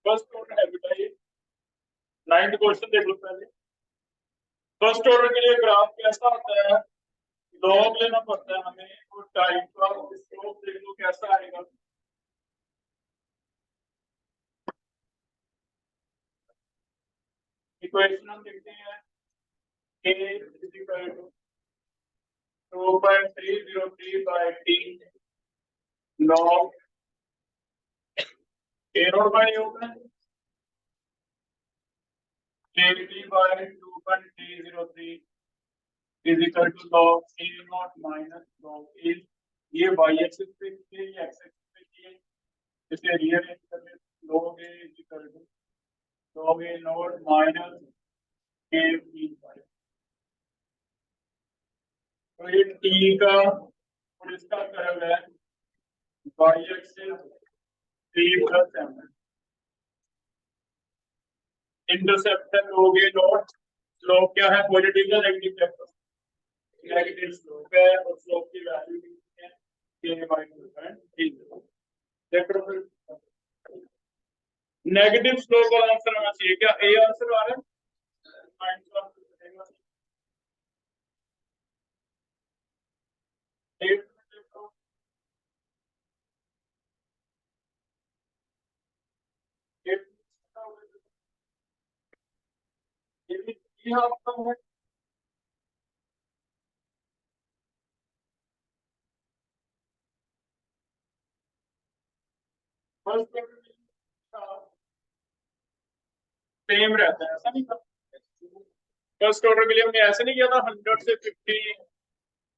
First order है बेटा ये। 9th क्वेश्चन देख लो पहले। फर्स्ट ऑर्डर के लिए ग्राफ कैसा होता है? लॉग लेना पड़ता है हमें, और टाइम का स्लोप देख लो कैसा आएगा। इक्वेशन हम लिखते हैं a is equal to 2.303 by t log a naught by होगा kt by 2.303 is equal to log a naught minus log a। ये y एक्सिस पे है, ये x एक्सिस पे है, इसे रीअरेंज करने log a is equal to log a naught minus kt by, तो ये t का और इसका कर्व है y axis 3 plus m, intercept है log a naught, स्लोप क्या है पॉजिटिव या नेगेटिव? नेगेटिव स्लोप है, और स्लोप की वैल्यू है k by 2.30। देखो फिर नेगेटिव स्लोप वाला आंसर आना चाहिए क्या? ए आंसर आ रहा है। सेम रहता है, ऐसा नहीं था। फर्स्ट ऑर्डर के लिए हमने ऐसे नहीं किया था 100 से 50,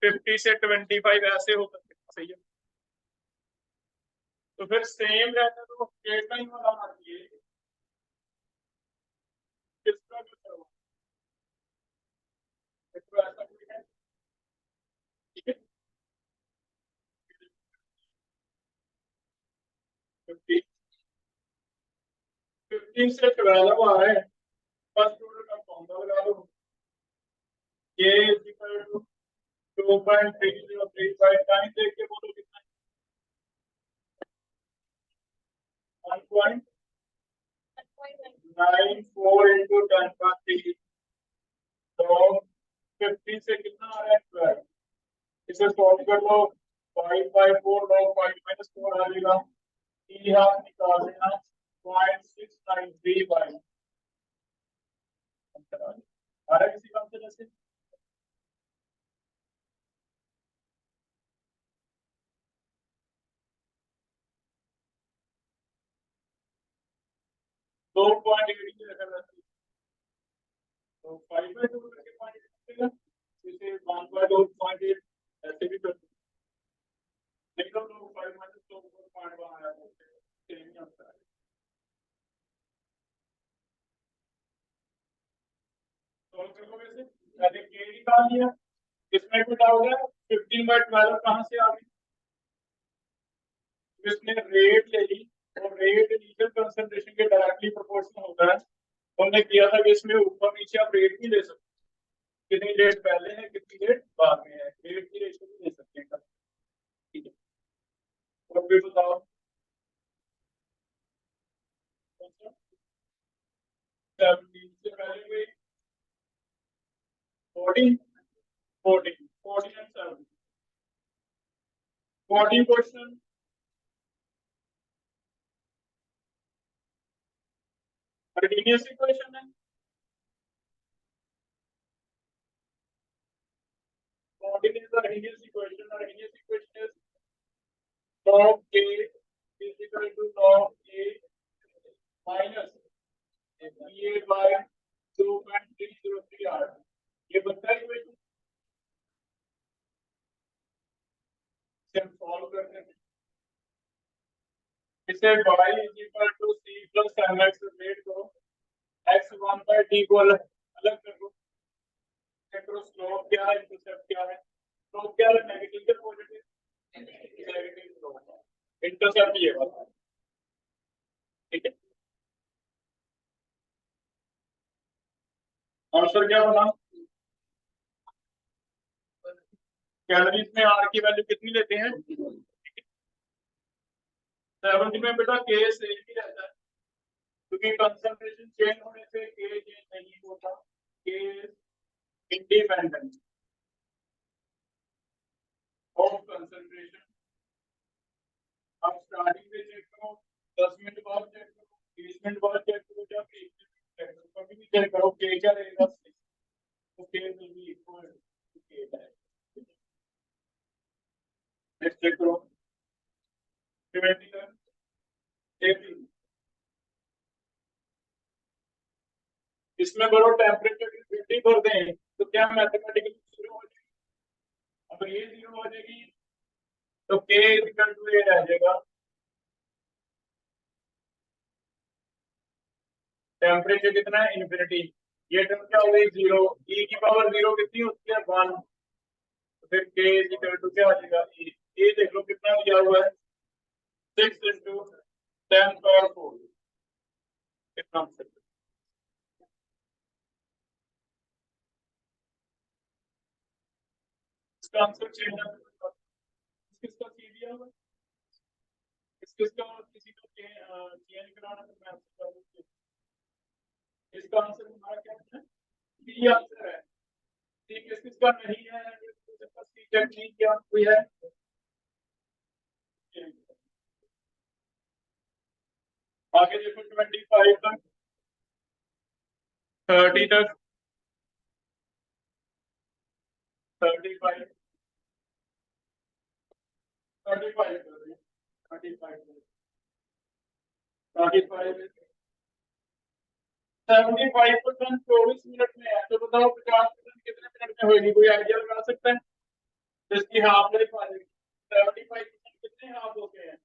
50 से 25 ऐसे होता है, सही है। तो फिर सेम रहता है तो कितना ही वाला आना चाहिए, किसका कितना होगा? तो ऐसा कुछ है, ठीक है। 50 15 से 12 आ रहा है। फर्स्ट ऑर्डर का फॉर्मूला लगा दो, ये इक्वल टू 2.3035 टाइम देख के बोलो कितना है? 1.94 into 10 तो 50 से कितना आ रहा है? 12। इसे सॉल्व कर लो, 5/4 लॉग 5 माइनस 4 आ जाएगा, हाफ निकाल लेना 0.693 बाई आ रहा है किसी काम से जैसे 2.8 रखा रहता है, तो 5/2 करके 0.8 इसे 1/2.8 ऐसे भी कर देखो, तो 5 माइनस 2 0.1 आया तो सेम ही आता है। सॉल्व कर लो वैसे, पहले के निकाल लिया, इसमें कोई डाउट है? 15/12 कहां से आ गई? इसने रेट ले ली, और रेट इनिशियल कंसंट्रेशन के डायरेक्टली प्रोपोर्शनल होता है। हमने किया था कि इसमें ऊपर नीचे आप रेट भी ले सकते हैं, कितनी रेट पहले है कितनी रेट बाद में है, रेट की रेशियो भी ले सकते हैं, ठीक है। और फिर बताओ 17 से पहले हुई 14 14 14 एंड 7 14 क्वेश्चन कंटिन्यूअस इक्वेशन है, 14 is the Arrhenius equation. Arrhenius equation is log A is equal to log A minus BA by 2.303 R। ये बनता है इक्वेशन, सिर्फ सॉल्व करने में। इसे y is equal to c plus mx rate करो, x 1/t को अलग अलग कर दो, देखो स्लोप क्या है इंटरसेप्ट क्या है। स्लोप क्या है, नेगेटिव या पॉजिटिव? नेगेटिव स्लोप, इंटरसेप्ट ये वाला, ठीक है। आंसर क्या बना? कैलोरीज में आर की वैल्यू कितनी लेते हैं? 7 में बेटा के सेम ही रहता है, क्योंकि कंसंट्रेशन चेंज होने से के चेंज नहीं होता, के इंडिपेंडेंट ऑफ कंसंट्रेशन। अब स्टार्टिंग में चेक करो, 10 मिनट बाद चेक करो, 20 मिनट बाद चेक करो, या 1 मिनट चेक करो, कभी भी चेक करो, के क्या रहेगा, तो के विल बी इक्वल टू के है। नेक्स्ट चेक करो, 18 इसमें करो टेम्परेचर की 50 कर दें तो क्या मैथमेटिकली जीरो हो जाएगी। अगर ये जीरो हो जाएगी तो के इक्वल टू ये रह जाएगा, टेम्परेचर कितना है इन्फिनिटी, ये टर्म क्या हो गई जीरो, ई की पावर जीरो कितनी होती है 1, तो फिर के इक्वल टू क्या आ जाएगा, ए देख लो कितना दिया हुआ है 6 इंटू 10 पावर 4, कितना आंसर, इसका आंसर चेंज किसका सी दिया हुआ, किसका किसी को चेंज कराना तो मैं आपसे कर दूं। इसका आंसर हमारा क्या है, बी आंसर है। सी किसका नहीं है, सी चेक नहीं किया कोई है, आगे देखो 25 तक 30 तक 35 35 35 35 75% 24 मिनट में है, तो बताओ 50% कितने मिनट में होगी, कोई आइडिया लगा सकता है, तो इसकी हाफ लाइफ आ जाएगी। 75% कितने हाफ हो गए हैं,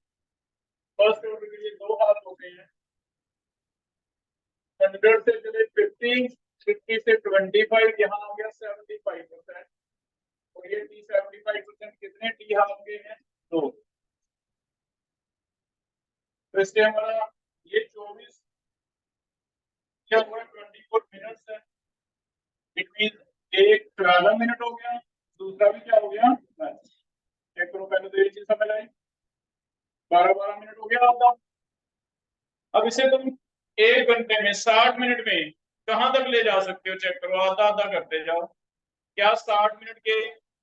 फर्स्ट ऑर्डर के लिए 2 हाफ हो गए हैं, 100 से चले 50, 50 से 25, यहाँ आ गया 75%, और ये टी 75% कितने टी हाफ के हैं, 2, तो इससे हमारा ये 24 क्या हुआ 24 मिनट्स है, इट मीन एक 12 मिनट हो गया, दूसरा भी क्या हो गया, चेक करो पहले तो ये चीज समझ आई, 12 मिनट हो गया आपका। अब इसे तुम 1 घंटे में 60 मिनट में कहां तक ले जा सकते हो, चेक करो, आधा आधा करते जाओ, क्या 60 मिनट के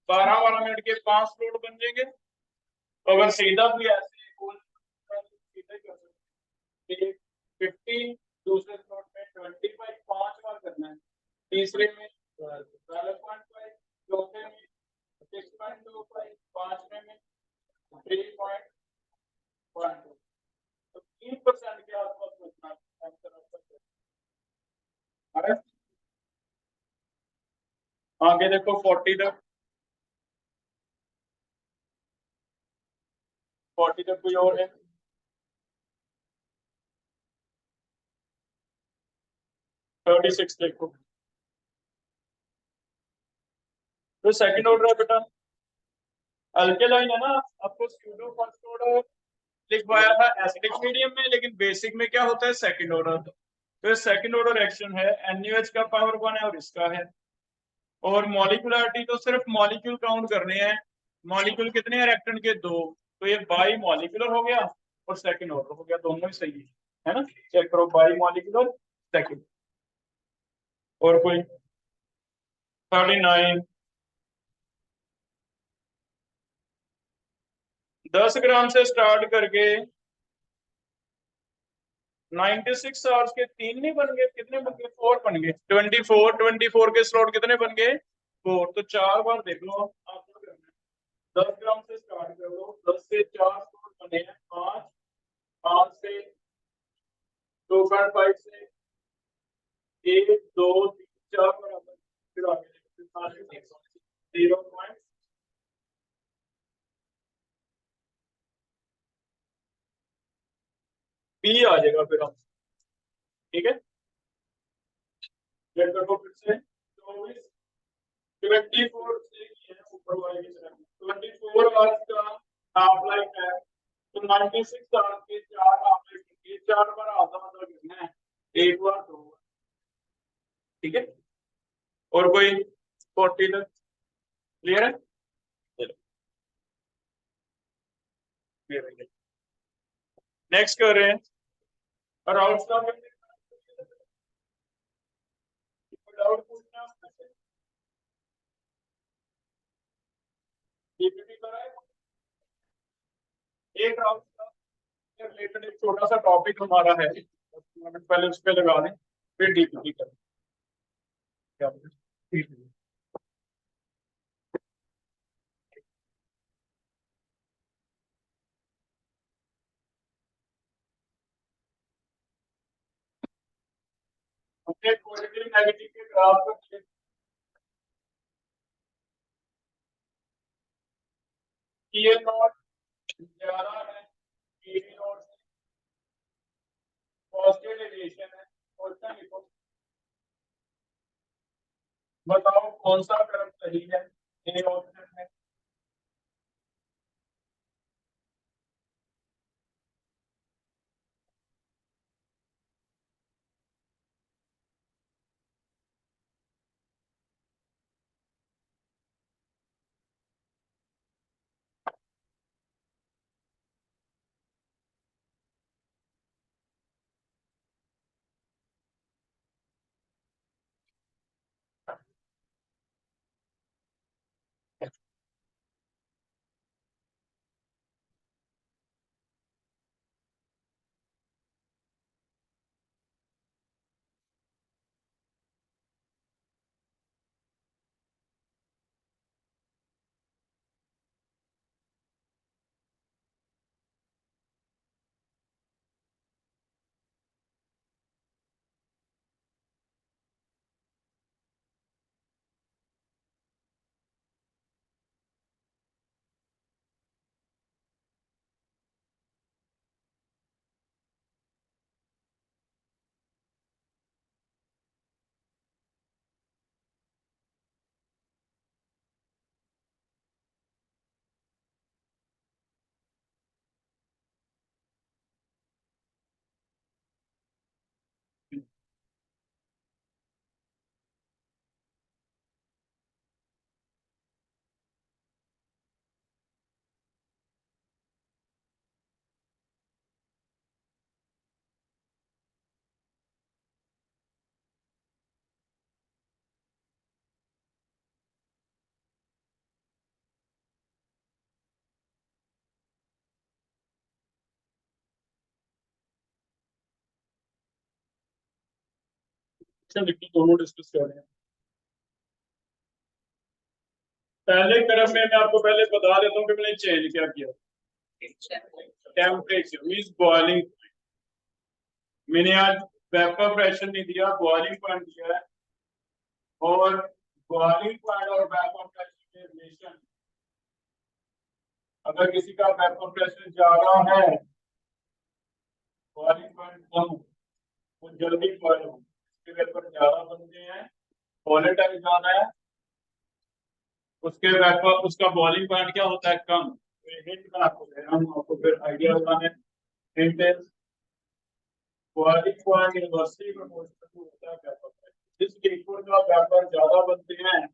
12 मिनट के 5 स्लॉट बन जाएंगे, तो अगर सीधा भी ऐसे सीधा ही कर सकते हैं, 50 दूसरे स्लॉट में 25 5 बार करना है, तीसरे में 12.5, चौथे में 6.25, पांचवे में 3.12, तो 3% के आसपास बचना है। आगे देखो 40 तक, 40 तक कोई और है, थर्टी सिक्स देखो, तो सेकंड ऑर्डर है बेटा, अल्केलाइन है ना, आपको स्यूडो फर्स्ट ऑर्डर लिखवाया था एसिडिक मीडियम में, लेकिन बेसिक में क्या होता है सेकंड ऑर्डर, तो सेकंड ऑर्डर रिएक्शन है, NaOH का पावर 1 है और इसका है, और मॉलिक्यूलरिटी तो सिर्फ मॉलिक्यूल काउंट करने हैं, मॉलिक्यूल कितने हैं रिएक्टेंट के 2, तो ये बाई मॉलिक्यूलर हो गया और सेकंड ऑर्डर हो गया, दोनों ही सही है ना, चेक करो बाई मॉलिक्यूलर सेकंड, और कोई 39 10 ग्राम से स्टार्ट करके 96 आवर्स के 3 नहीं बन गए, कितने बन गए 4 बन गए, 24 के स्लॉट कितने बन गए 4, तो 4 बार देख लो आपको करना है, 10 ग्राम से स्टार्ट कर लो, 10 से 4 स्लॉट बने हैं 5, 5 से 2.5 से 1 2 3 4 बराबर, फिर आगे 0. बी आ जाएगा फिर आप, ठीक है, चेक करो फिर से 24 24 से ही है ऊपर वाले की तरफ, 24 आवर्स का हाफ लाइफ है, तो 96 आवर्स के 4 हाफ लाइफ होती है, 4 बार आधा आधा करना है, एक बार 2 बार, ठीक है, और कोई 40 तक क्लियर है, चलो नेक्स्ट कर रहे हैं, राउंड डीपीपी कराए एक राउंड का रिलेटेड एक छोटा सा टॉपिक हमारा है, 10 मिनट पहले उस पर लगा दें, फिर डीपीपी करें। क्या बोले? ठीक है। हमने पॉजिटिव नेगेटिव के ग्राफ को ये नॉट 11 है, ये नॉट पॉजिटिव रिलेशन है। क्वेश्चन लिखो, बताओ कौन सा कर्व सही है। ए ऑप्शन है। अच्छा लिखो, दोनों डिस्कस कर रहे हैं। पहले क्रम में मैं आपको पहले बता देता हूँ कि मैंने चेंज क्या किया। Temperature means boiling. मैंने आज वेपर प्रेशर नहीं दिया, बॉइलिंग पॉइंट दिया है। और बॉइलिंग पॉइंट और वेपर प्रेशर के रिलेशन, अगर किसी का वेपर प्रेशर ज्यादा है, बॉइलिंग पॉइंट कम, वो जल्दी बॉइल हो, इसके वेपर ज्यादा बनते हैं, वोलेटाइल ज्यादा है, उसके वेपर उसका बॉइलिंग पॉइंट क्या होता है, कम। तो ये हिंट मैं आपको दे रहा हूँ, आपको फिर आइडिया लगाने। हिंट है, बॉइलिंग पॉइंट इनवर्सली प्रोपोर्शनल होता है वेपर प्रेशर। जिस लिक्विड का वेपर ज्यादा बनते हैं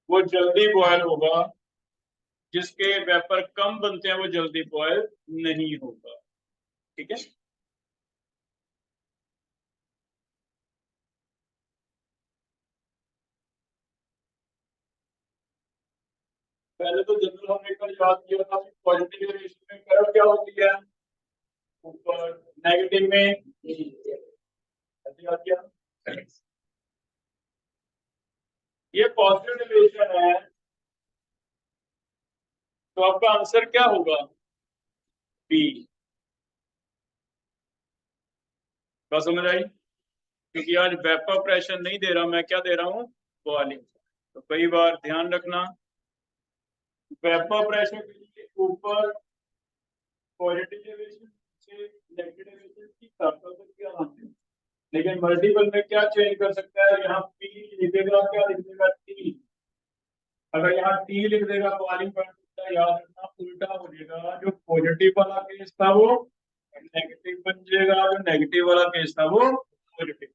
वो जल्दी बॉयल होगा, जिसके वेपर कम बनते हैं वो जल्दी बॉयल नहीं होगा। ठीक है। पहले तो जनरल हमने कल याद किया था, पॉजिटिव रेशियो में कर्व क्या होती है, ऊपर, नेगेटिव में ऐसे याद किया। ये पॉजिटिव रिलेशन है, तो आपका आंसर क्या होगा, बी। क्या समझ आई? क्योंकि आज वेपर प्रेशर नहीं दे रहा, मैं क्या दे रहा हूँ, बॉइलिंग। तो कई बार ध्यान रखना, वेपर प्रेशर के लिए ऊपर पॉजिटिव डेविएशन से नेगेटिव डेविएशन की सर्कल तक क्या आते हैं, लेकिन मल्टीपल में क्या चेंज कर सकता है, यहाँ पी लिखेगा, क्या लिख देगा, टी। अगर यहाँ टी लिख देगा बॉइलिंग पॉइंट, याद रखना उल्टा हो जाएगा, जो पॉजिटिव वाला केस था वो नेगेटिव बन जाएगा, जो नेगेटिव वाला केस था वो पॉजिटिव।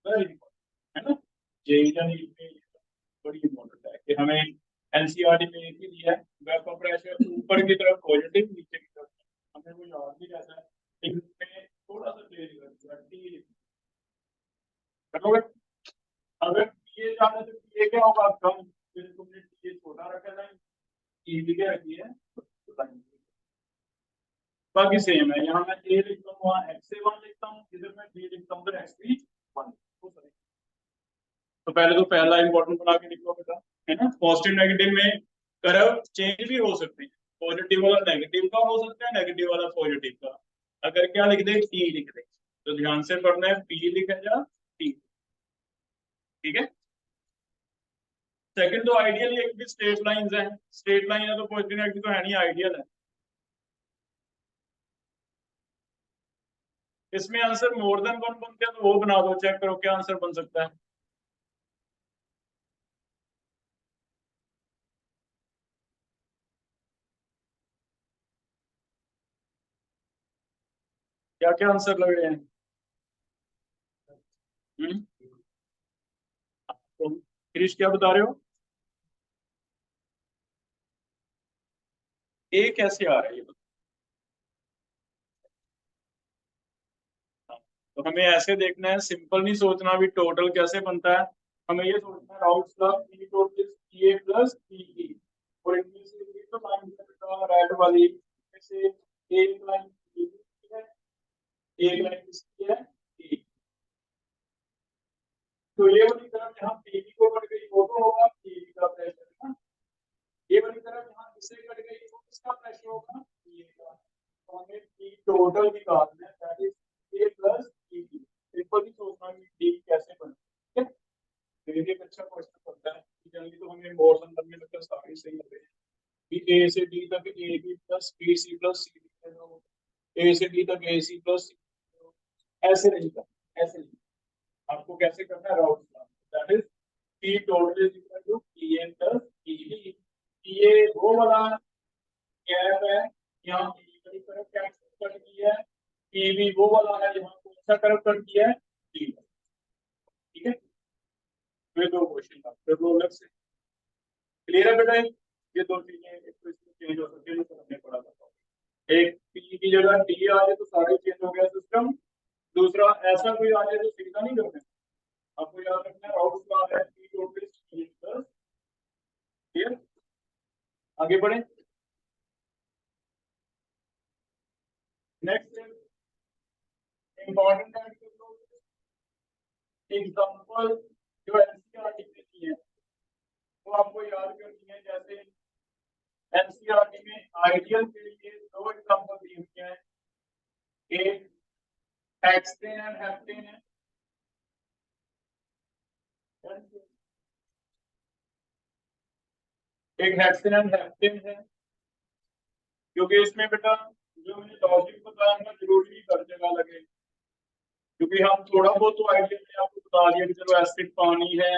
वेरी इंपॉर्टेंट है ना, यही बड़ी इंपॉर्टेंट है कि हमें एनसीईआरटी में एक ही दिया है, वेपर प्रेशर ऊपर की तरफ पॉजिटिव, नीचे की तरफ, हमें वो याद भी रहता है, लेकिन उसमें थोड़ा सा चेंज कर दिया, टी करोगे। अगर ये जाने तो ये क्या होगा, कम, फिर तुमने ये छोटा रखा था, ई लिखे रखी है, बाकी सेम है। यहाँ मैं ए लिखता हूँ, वहाँ एक्स ए वन लिखता हूँ, इधर मैं बी लिखता हूँ, तो एक्स बी वन। तो पहले तो पहला इंपॉर्टेंट बना के लिखो बेटा, है ना। पॉजिटिव नेगेटिव में कर्व चेंज भी हो सकते हैं, पॉजिटिव वाला नेगेटिव का हो सकता है, नेगेटिव वाला पॉजिटिव का। अगर क्या लिख दे, टी लिख दे, तो ध्यान से पढ़ना है, पी लिखा जा टी, ठीक है। सेकंड तो आइडियल, एक भी स्ट्रेट लाइंस है, स्ट्रेट लाइन है तो पॉजिटिव नेगेटिव तो है नहीं, आइडियल है। इसमें आंसर मोर देन वन बनते हैं तो वो बना दो, चेक करो क्या आंसर बन सकता है। क्या क्या आंसर लग रहे हैं? हम्म, तो क्रिश क्या बता रहे हो? ए कैसे आ रहा है ये बताओ। तो हमें ऐसे देखना है, सिंपल नहीं सोचना भी टोटल कैसे बनता है, हमें ये सोचना है राउट slub P total A plus P, और इनमें से ये तो लाइन रेड वाली, जैसे एक लाइन है, एक लाइन किसकी है, ए। तो ये वाली तरफ जहाँ पीवी को कट गई वो तो होगा पीवी का प्रेशर, है ना। ये वाली तरफ जहाँ इससे कट गई वो किसका प्रेशर होगा, ये का। तो हमें पी टोटल निकालना है, that is A plus PV. Simple ही सोचना है डी कैसे बने, ठीक है। तो ये एक अच्छा क्वेश्चन बनता है, जनरली तो हमें बहुत अंदर में लगता है सारे सही लग रहे हैं कि ए से डी तक A B plus C D, A से डी तक ए सी प्लस सी, ऐसे नहीं करना, ऐसे नहीं। आपको कैसे करना है, Raoult that is P total is equal to P A plus P B. P A वो वाला गैप है, यहाँ पी की तरफ क्या कट की है, पी बी वो वाला है, यहाँ कौन सा तरफ कट किया है, डी, ठीक है। ये दो क्वेश्चन था, फिर वो अलग से क्लियर है बेटा। ये दो चीजें एक तो इसमें चेंज हो सकती है, तो हमने पढ़ा था। एक पी की जगह डी आ जाए तो सारे चेंज हो गया सिस्टम। दूसरा ऐसा कोई आ जाए तो सीधा नहीं करना, आपको याद रखना है राउट का है पी टोटल प्लस, क्लियर। आगे बढ़े, नेक्स्ट इंपॉर्टेंट है एग्जांपल जो एनसीईआरटी में दी है वो आपको याद करनी है। जैसे एनसीईआरटी में आइडियल के लिए दो एग्जांपल दिए हुए हैं, एक हेक्सेन एंड हेप्टेन है, एक हेक्सेन एंड हेप्टेन है। क्योंकि इसमें बेटा जो मैंने लॉजिक बताया ना, जरूरी नहीं हर जगह लगे, क्योंकि हम थोड़ा बहुत तो आइडिया में आपको बता दिया कि चलो एसिड पानी है,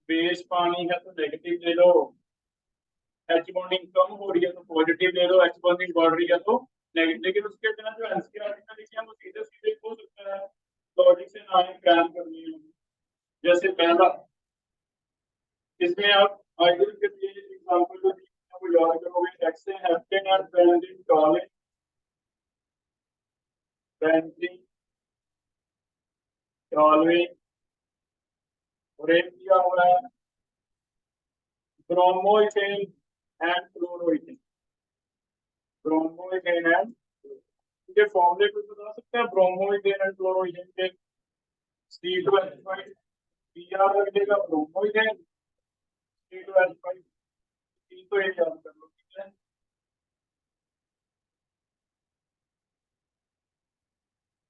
बेस पानी है तो नेगेटिव ले लो, एच बॉन्डिंग कम हो रही है तो पॉजिटिव ले लो, एच बॉन्डिंग बढ़ रही है तो नेगेटिव। लेकिन उसके बिना जो एनसीईआरटी में लिखे हैं वो सीधे सीधे हो सकता है, लॉजिक से ना ही क्रैम करनी है। जैसे पहला, इसमें आप आइडियल के लिए एग्जांपल जो दिए हैं वो याद करोगे, hexane heptane and benzene टॉलिन, benzene टॉलिन, और एक दिया हुआ है bromoethane and chloroethane, bromoethane and, इनके फॉर्मूले कुछ बता सकते हैं ब्रोमोइथेन एंड क्लोरोइथेन के? C2H5 Br रख देगा ब्रोमोइथेन, C2H5, तीन तो एक याद कर लो, ठीक है।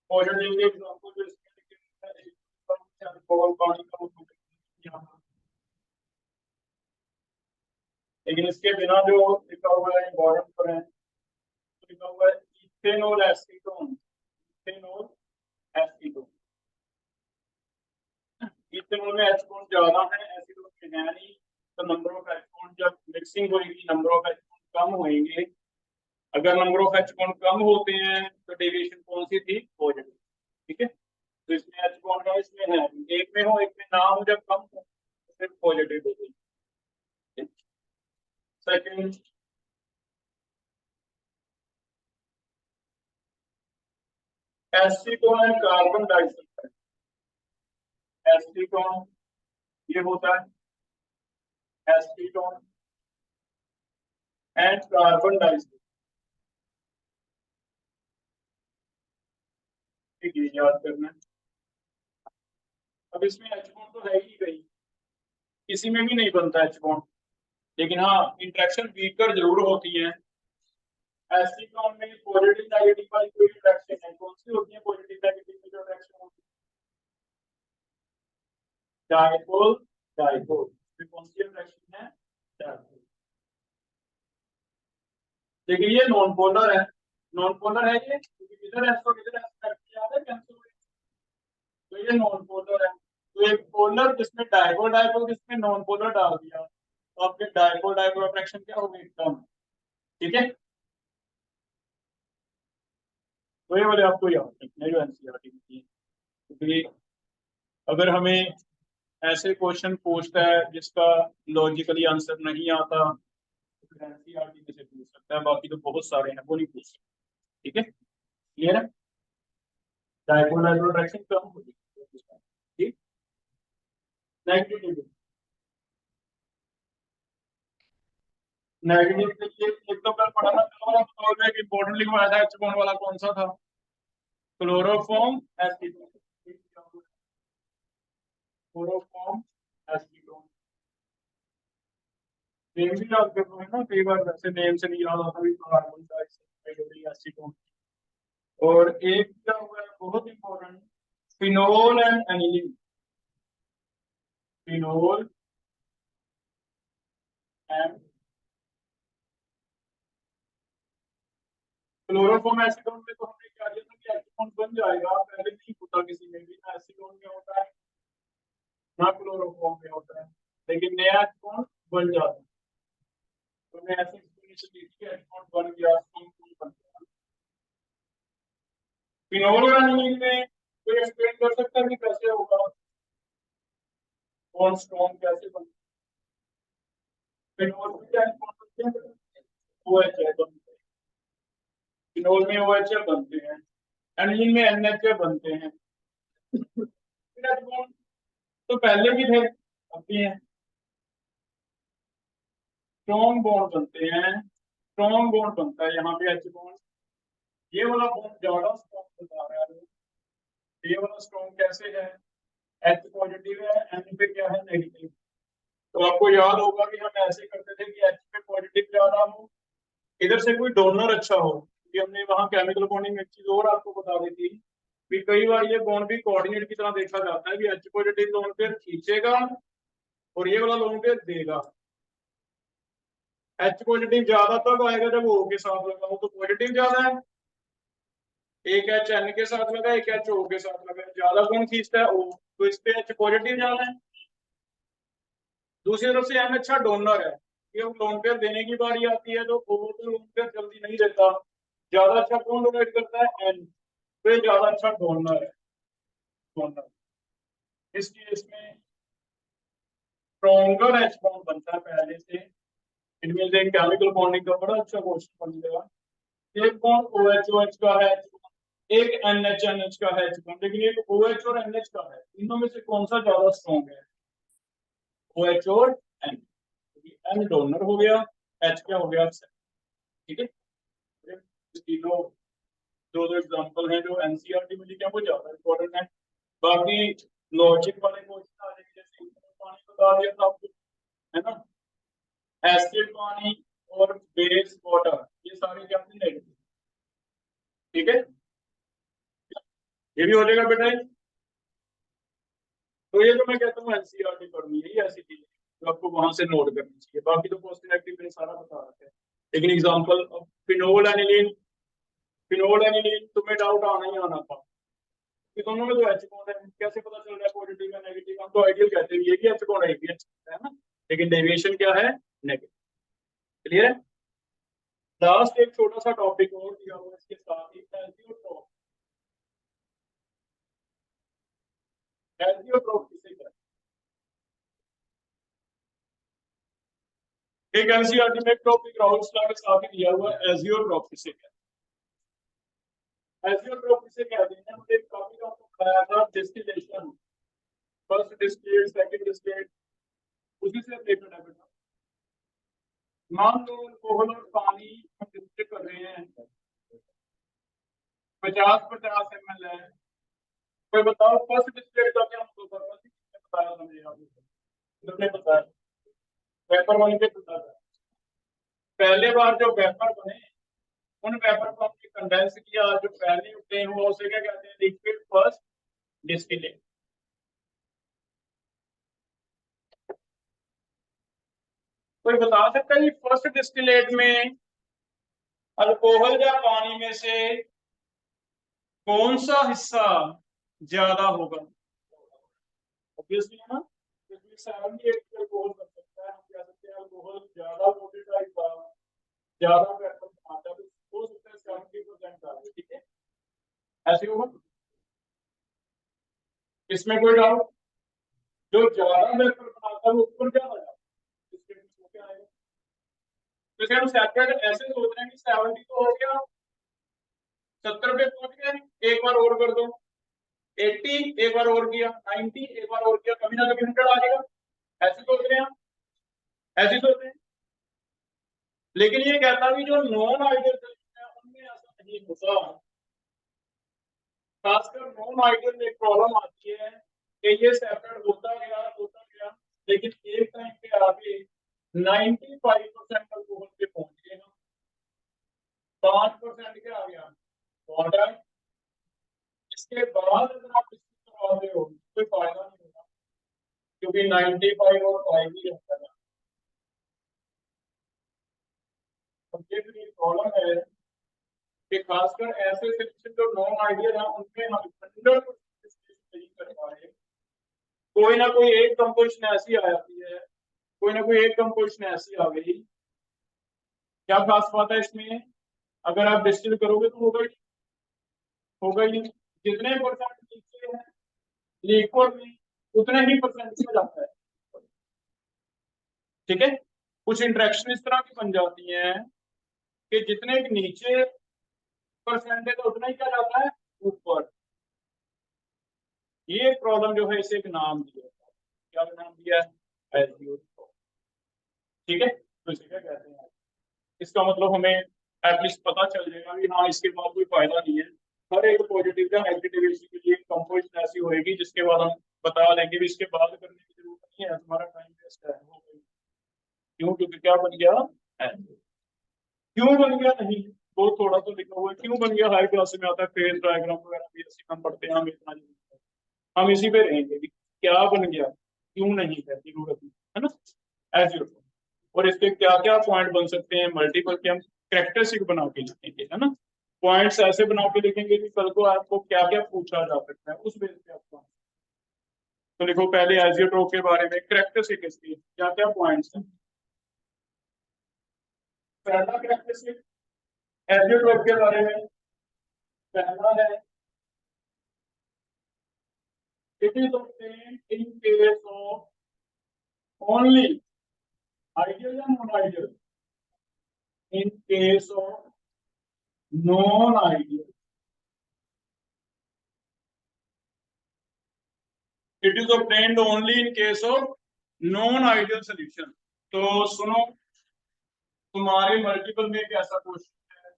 पॉजिटिव के एग्जांपल जो इसमें लिखे हैं, अल्कोहल पानी का यहाँ, लेकिन इसके बिना जो लिखा हुआ है बॉटम पर है, तो लिखा हुआ है ethanol acetone, ethanol acetone. Ethanol में एच बॉन्ड ज्यादा है, एसीटोन में है नहीं, तो नंबर ऑफ एच बॉन्ड जब मिक्सिंग होगी नंबर ऑफ एच बॉन्ड कम होंगे। अगर नंबर ऑफ एच बॉन्ड कम होते हैं तो डेविएशन कौन सी थी, पॉजिटिव, ठीक है। तो इसमें एच बॉन्ड है, इसमें है, एक में हो एक में ना हो, जब कम हो तो फिर पॉजिटिव होगी। Second, acetone and carbon disulphide, acetone ये होता है एसीटोन एंड कार्बन डाइऑक्साइड। ठीक है, याद करना। अब इसमें H बॉन्ड तो है ही कहीं, किसी में भी नहीं बनता H बॉन्ड, लेकिन हाँ इंट्रैक्शन वीकर जरूर होती है। एसीटोन में पॉजिटिव नेगेटिव वाली कोई इंट्रैक्शन है, कौन सी होती है पॉजिटिव नेगेटिव में जो इंट्रैक्शन होती है? डाइपोल डाइपोल में कौन सी इंट्रैक्शन है? डाइपोल। लेकिन ये नॉन पोलर है, नॉन पोलर है ये, क्योंकि इधर एस और इधर एस करके याद है कैंसिल हो, तो ये नॉन पोलर है। तो एक पोलर जिसमें डाइपोल डाइपोल जिसमें नॉन पोलर डाल दिया, तो आपके डाइपोल डाइपोल इंट्रैक्शन क्या होगी? कम। ठीक है, तो ये वाले आपको याद रखना है जो एनसीईआरटी में थी। क्योंकि अगर हमें ऐसे क्वेश्चन पूछता है जिसका लॉजिकली आंसर नहीं आता, तो फिर एनसीईआरटी में से पूछ सकता है, बाकी तो बहुत सारे हैं वो नहीं पूछ सकते। ठीक है, क्लियर है? डाइपोल डाइपोल इंटरेक्शन कम होगी। ठीक, नेगेटिव नेगेटिव के लिए एक तो कल पढ़ा था, चलो आप बोल रहे हैं कि इंपॉर्टेंट लिखवाया था एच बॉन्ड वाला, कौन सा था? Chloroform acetone. Chloroform acetone, name भी याद करना है ना, कई बार वैसे नेम से नहीं याद आता भी, कार्बन डाइऑक्साइड एसीटोन। और एक क्या हुआ है बहुत important, phenol and aniline. Phenol and chloroform acetone में तो हमने क्या किया था कि एसीटोन बन जाएगा, पहले नहीं होता किसी में भी, ना एसीटोन में होता है ना क्लोरोफॉर्म में होता है, लेकिन नया एसीटोन बन जाता है। तो मैं ऐसे एक्सप्लेनेशन दी थी, एसीटोन बन गया, एसीटोन बन गया। फिनोल और एनिलीन में कोई एक्सप्लेन कर सकता है कि कैसे होगा, कौन स्ट्रॉन्ग कैसे बनता है? फिनोल में क्या एसीटोन बनते हैं? OH बनते हैं। फिनोल में OH बनते हैं, एनिलीन में NH बनते हैं। फिर एसीटोन तो पहले भी थे, अब भी हैं। स्ट्रॉन्ग बॉन्ड बनते हैं, स्ट्रॉन्ग बॉन्ड बनता है यहाँ पे H बॉन्ड, ये वाला बॉन्ड ज्यादा स्ट्रॉन्ग बता रहा है। ये वाला स्ट्रॉन्ग कैसे है? H पॉजिटिव है, N पे क्या है? नेगेटिव। तो आपको याद होगा कि हम ऐसे करते थे कि H पे पॉजिटिव ज्यादा हो, इधर से कोई डोनर अच्छा हो, क्योंकि हमने वहां केमिकल बॉन्डिंग में एक चीज और आपको बता दी थी कि कई बार ये बॉन्ड भी कोऑर्डिनेट की तरह देखा जाता है कि H पॉजिटिव लोन पेयर खींचेगा और ये वाला लोन पेयर देगा। H पॉजिटिव ज्यादा तब आएगा जब O के साथ लगा हो, तो पॉजिटिव ज्यादा है, एक H N के साथ लगा, एक H O के साथ लगा, ज्यादा कौन खींचता है? O, तो इस पे H पॉजिटिव ज्यादा है। दूसरी तरफ से M अच्छा डोनर है, कि अब लोन पेयर देने की बारी आती है तो O तो लोन पेयर जल्दी नहीं देता, ज्यादा अच्छा कौन डोनेट करता है? N, तो ये ज्यादा अच्छा डोनर है, डोनर। इस केस में स्ट्रॉन्गर H बॉन्ड बनता है पहले से, इनमें से केमिकल बॉन्डिंग का बड़ा अच्छा क्वेश्चन बन गया। एक बॉन्ड OH का है, एक NH का है, लेकिन एक OH और NH का है, इनमें में से कौन सा ज्यादा स्ट्रॉन्ग है? OH और N। N डोनर हो गया, H क्या हो गया? ठीक है, तीनों दो दो एग्जांपल हैं जो एनसीईआरटी में लिखे हैं, वो ज्यादा इंपॉर्टेंट है। बाकी लॉजिक वाले क्वेश्चन आ जाएंगे, जैसे पानी बता दिया था आपको, है ना, एसिड पानी और बेस वाटर, ये सारे क्या थे? नेगेटिव। ठीक है, ये भी हो जाएगा बेटा। तो ये जो मैं कहता हूँ एनसीईआरटी पढ़नी है, ये ऐसी चीज है तो आपको वहां से नोट करनी चाहिए, बाकी तो क्वेश्चन एक्टिव मैंने सारा बता रखा है। लेकिन example phenol aniline, phenol aniline तुम्हें डाउट आना ही आना था कि दोनों में तो एच बॉन्ड है, कैसे पता चल रहा है पॉजिटिव है नेगेटिव? हम तो आइडियल कहते हैं ये भी एच बॉन्ड है, ये भी एच है ना, लेकिन डेविएशन क्या है? नेगेटिव। क्लियर है? लास्ट एक छोटा सा टॉपिक और दिया हुआ है इसके साथ ही, एजियोट्रॉप। एजियोट्रॉप किसे कहते हैं? एक एनसीईआरटी में टॉपिक राहुल सलाह के साथ ही दिया हुआ है, एजियोट्रॉप किसे कहते हैं? एजियोट्रॉप किसे कहते हैं? मुझे एक टॉपिक आपको बताया था, distillation, first distillate second distillate, उसी से रिलेटेड है बेटा। मान लो अल्कोहल और पानी हम डिस्ट्रिक्ट कर रहे हैं, 50-50 ml है। कोई बताओ फर्स्ट डिस्ट्रिक्ट का क्या मतलब होगा? किसने बताया था मुझे? आप किसने बताया? पेपर वन के बताया था। पहले बार जो वेपर बने, उन वेपर को हमने कंडेंस किया, जो पहले obtain हुआ उसे क्या कहते हैं? Liquid first distillate. कोई बता सकता है कि फर्स्ट डिस्टिलेट में अल्कोहल या पानी में से कौन सा हिस्सा ज्यादा होगा? ऑब्वियसली है ना, इसमें 78 अल्कोहल कर सकता है, हम कह सकते हैं अल्कोहल ज्यादा मोडिफाइड था, ज्यादा वेपर बनाता है, तो हो सकता है 70% का। ठीक है, ऐसे होगा। इसमें कोई डाउट? जो ज्यादा वेपर बनाता है वो ऊपर ज्यादा जाता है, इसके बीच क्या आएगा? तो इसे हम सेपरेट ऐसे सोच रहे हैं कि 70 तो हो गया, 70 पे पहुंच गए, एक बार और कर दो। 80 एक बार और किया, 90 एक बार और किया, कभी ना कभी 100 आ जाएगा। ऐसे सोच रहे हैं हम, ऐसे सोच रहे हैं। लेकिन ये कहता भी जो नॉन आइडियल सोल्यूशन है उनमें ऐसा नहीं होता। खासकर नॉन आइडियल में एक प्रॉब्लम आती है कि ये सेपरेट होता गया, लेकिन एक टाइम पे आगे 95% अल्कोहल पे पहुंच गए हम, 5% के आ गया वाटर। इसके बाद अगर आप इसको करवाते हो कोई फायदा नहीं होगा, क्योंकि 95 और 5 ही रहता है। तो ये भी एक प्रॉब्लम है कि खासकर ऐसे सिलेक्शन जो नॉन आइडियल है उनमें हम 100% नहीं कर पा रहे। कोई ना कोई एक कंपोजिशन ऐसी आ जाती है, कोई ना कोई एक कंपोजिशन ऐसी आ गई। क्या खास बात है इसमें? अगर आप डिस्टिल करोगे तो होगा ही नहीं। जितने परसेंट नीचे है लिक्विड में, उतने ही परसेंट में जाता है। ठीक है, कुछ इंटरेक्शन इस तरह की बन जाती हैं कि जितने नीचे परसेंट है तो उतना ही क्या जाता है ऊपर। ये प्रॉब्लम जो है इसे एक नाम दिया, क्या नाम दिया है? एल्यूट। ठीक है, तो इसे क्या कहते हैं? इसका मतलब हमें एटलीस्ट पता चल जाएगा कि हाँ इसके बाद कोई फायदा नहीं है। हर एक पॉजिटिव या नेगेटिव के लिए कंपोजिशन ऐसी होएगी जिसके बाद हम बता देंगे भी इसके बाद करने की जरूरत नहीं है, तुम्हारा टाइम वेस्ट है, हो गई। क्यों? क्योंकि क्या बन गया? एल्यूट। क्यों बन गया? नहीं, वो थोड़ा तो लिखा हुआ है क्यों बन गया, हाई क्लास में आता है, फेज डायग्राम वगैरह भी ऐसे हम पढ़ते हैं, हम इतना नहीं, हम इसी पे रहेंगे कि क्या बन गया, क्यों नहीं है, जरूरत नहीं है ना। As you. और इसके क्या क्या पॉइंट बन सकते हैं, मल्टीपल के हम कैरेक्टरिस्टिक बना के लिखेंगे, है ना। पॉइंट्स ऐसे बना के लिखेंगे कि कल को आपको क्या क्या पूछा जा सकता है, उस बेस पे आपको। तो लिखो पहले एजियोट्रोप के बारे में कैरेक्टरिस्टिक इसकी क्या क्या पॉइंट्स हैं। पहला कैरेक्टरिस्टिक एजियोट्रोप के बारे में, पहला है it is obtained in case of only ideal या non ideal, in case of non ideal it is obtained only in case of non ideal solution। तो सुनो, तुम्हारे मल्टीपल में एक ऐसा क्वेश्चन है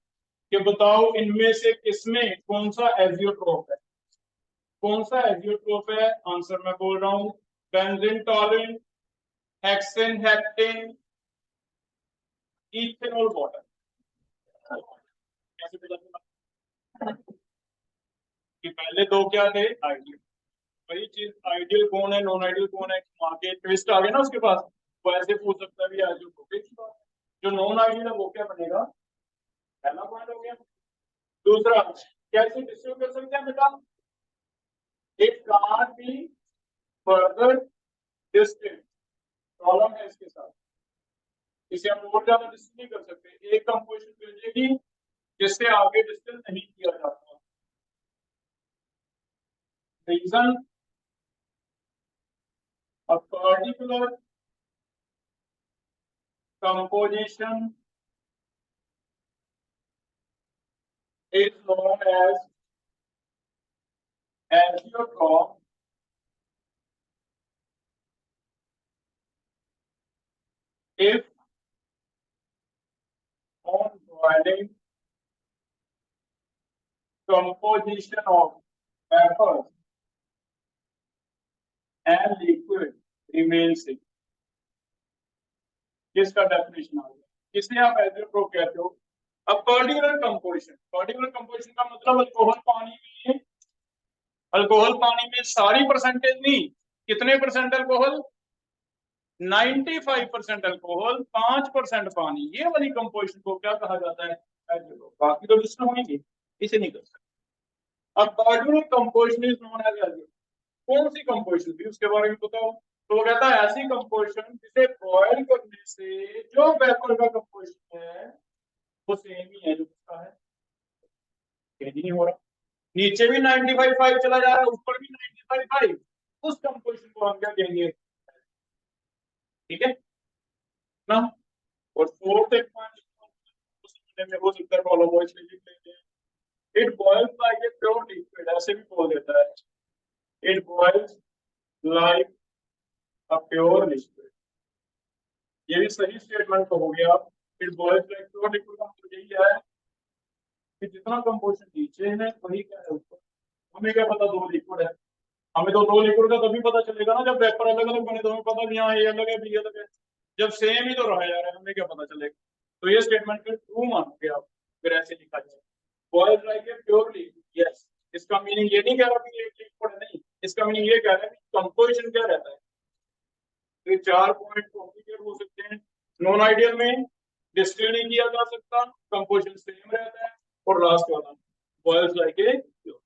कि बताओ इनमें से किसमें कौन सा एजियोट्रोप है? कौन सा एजियोट्रोप है? आंसर मैं बोल रहा हूं, benzene toluene, hexane heptane, ethanol water. कैसे पता चला कि पहले दो क्या थे? आइडियल। वही चीज आइडियल कौन है, नॉन आइडियल कौन है, आगे ट्विस्ट आ गया ना उसके पास। वो ऐसे पूछ सकता है भी आइडियल जो नॉन आइडियल है वो क्या बनेगा? पहला पॉइंट हो गया। दूसरा, क्या इसे डिस्ट्रीब्यूट कर सकते हैं बेटा? It can't be further distance. Problem है इसके साथ, इसे हम और ज्यादा डिस्टेंस नहीं कर सकते। एक कंपोजिशन मिलेगी जिससे आगे डिस्टेंस नहीं किया जाता। Reason, a particular composition is known as azeotrope if boiling composition of vapor and liquid remains same. किसका डेफिनेशन आ गया, किसे आप एजेट्रोप कहते हो। अब पर्टिकुलर कंपोजिशन का मतलब अल्कोहल पानी में सारी परसेंटेज नहीं, कितने परसेंट अल्कोहल, 95% अल्कोहल, 5% पानी, ये वाली कंपोजिशन को क्या कहा जाता है, एजेट्रोप। बाकी तो लिस्ट होंगे, इसे नहीं कर सकते। अब particular composition is known as azeotrope. कौन सी कंपोजिशन थी उसके बारे में बताओ। तो वो कहता है ऐसी कंपोजिशन जिसे बॉयल करने से जो वेपर का कंपोजिशन है वो सेम ही है जो उसका है, चेंज नहीं हो रहा। नीचे भी 95.5 चला जा रहा है, ऊपर भी 95.5, उस कंपोजिशन को हम क्या कहेंगे, ठीक है ना। और फोर्थ एक पॉइंट में हो सकता है प्रॉब्लम हो, इसलिए लिख लेते हैं। It boils like a pure liquid, ऐसे भी बोल देता है, it boils like a pure liquid. ये भी सही स्टेटमेंट हो गया। It boils like pure liquid का मतलब यही है कि जितना कंपोजिशन नीचे है वही क्या है ऊपर। हमें क्या पता दो लिक्विड है, हमें तो दो लिक्विड का तभी पता चलेगा ना जब वेपर अलग अलग बने, तो हमें पता भी हाँ ये अलग है, बी अलग है। जब सेम ही तो रहा यार, हमें क्या पता चलेगा। तो ये स्टेटमेंट फिर ट्रू मानोगे आप, फिर ऐसे लिखा जाए boils like a pure liquid. Yes, इसका मीनिंग ये नहीं कह रहा कि ये लिक्विड है, नहीं, इसका मीनिंग ये कह रहा है कि कंपोजिशन क्या रहता है। तो ये 4 पॉइंट कॉम्प्लिकेट हो सकते हैं। नॉन आइडियल में डिस्टिल नहीं किया जा सकता, कंपोजिशन सेम रहता है, और लास्ट वाला बॉइल्स लाइक ए प्योर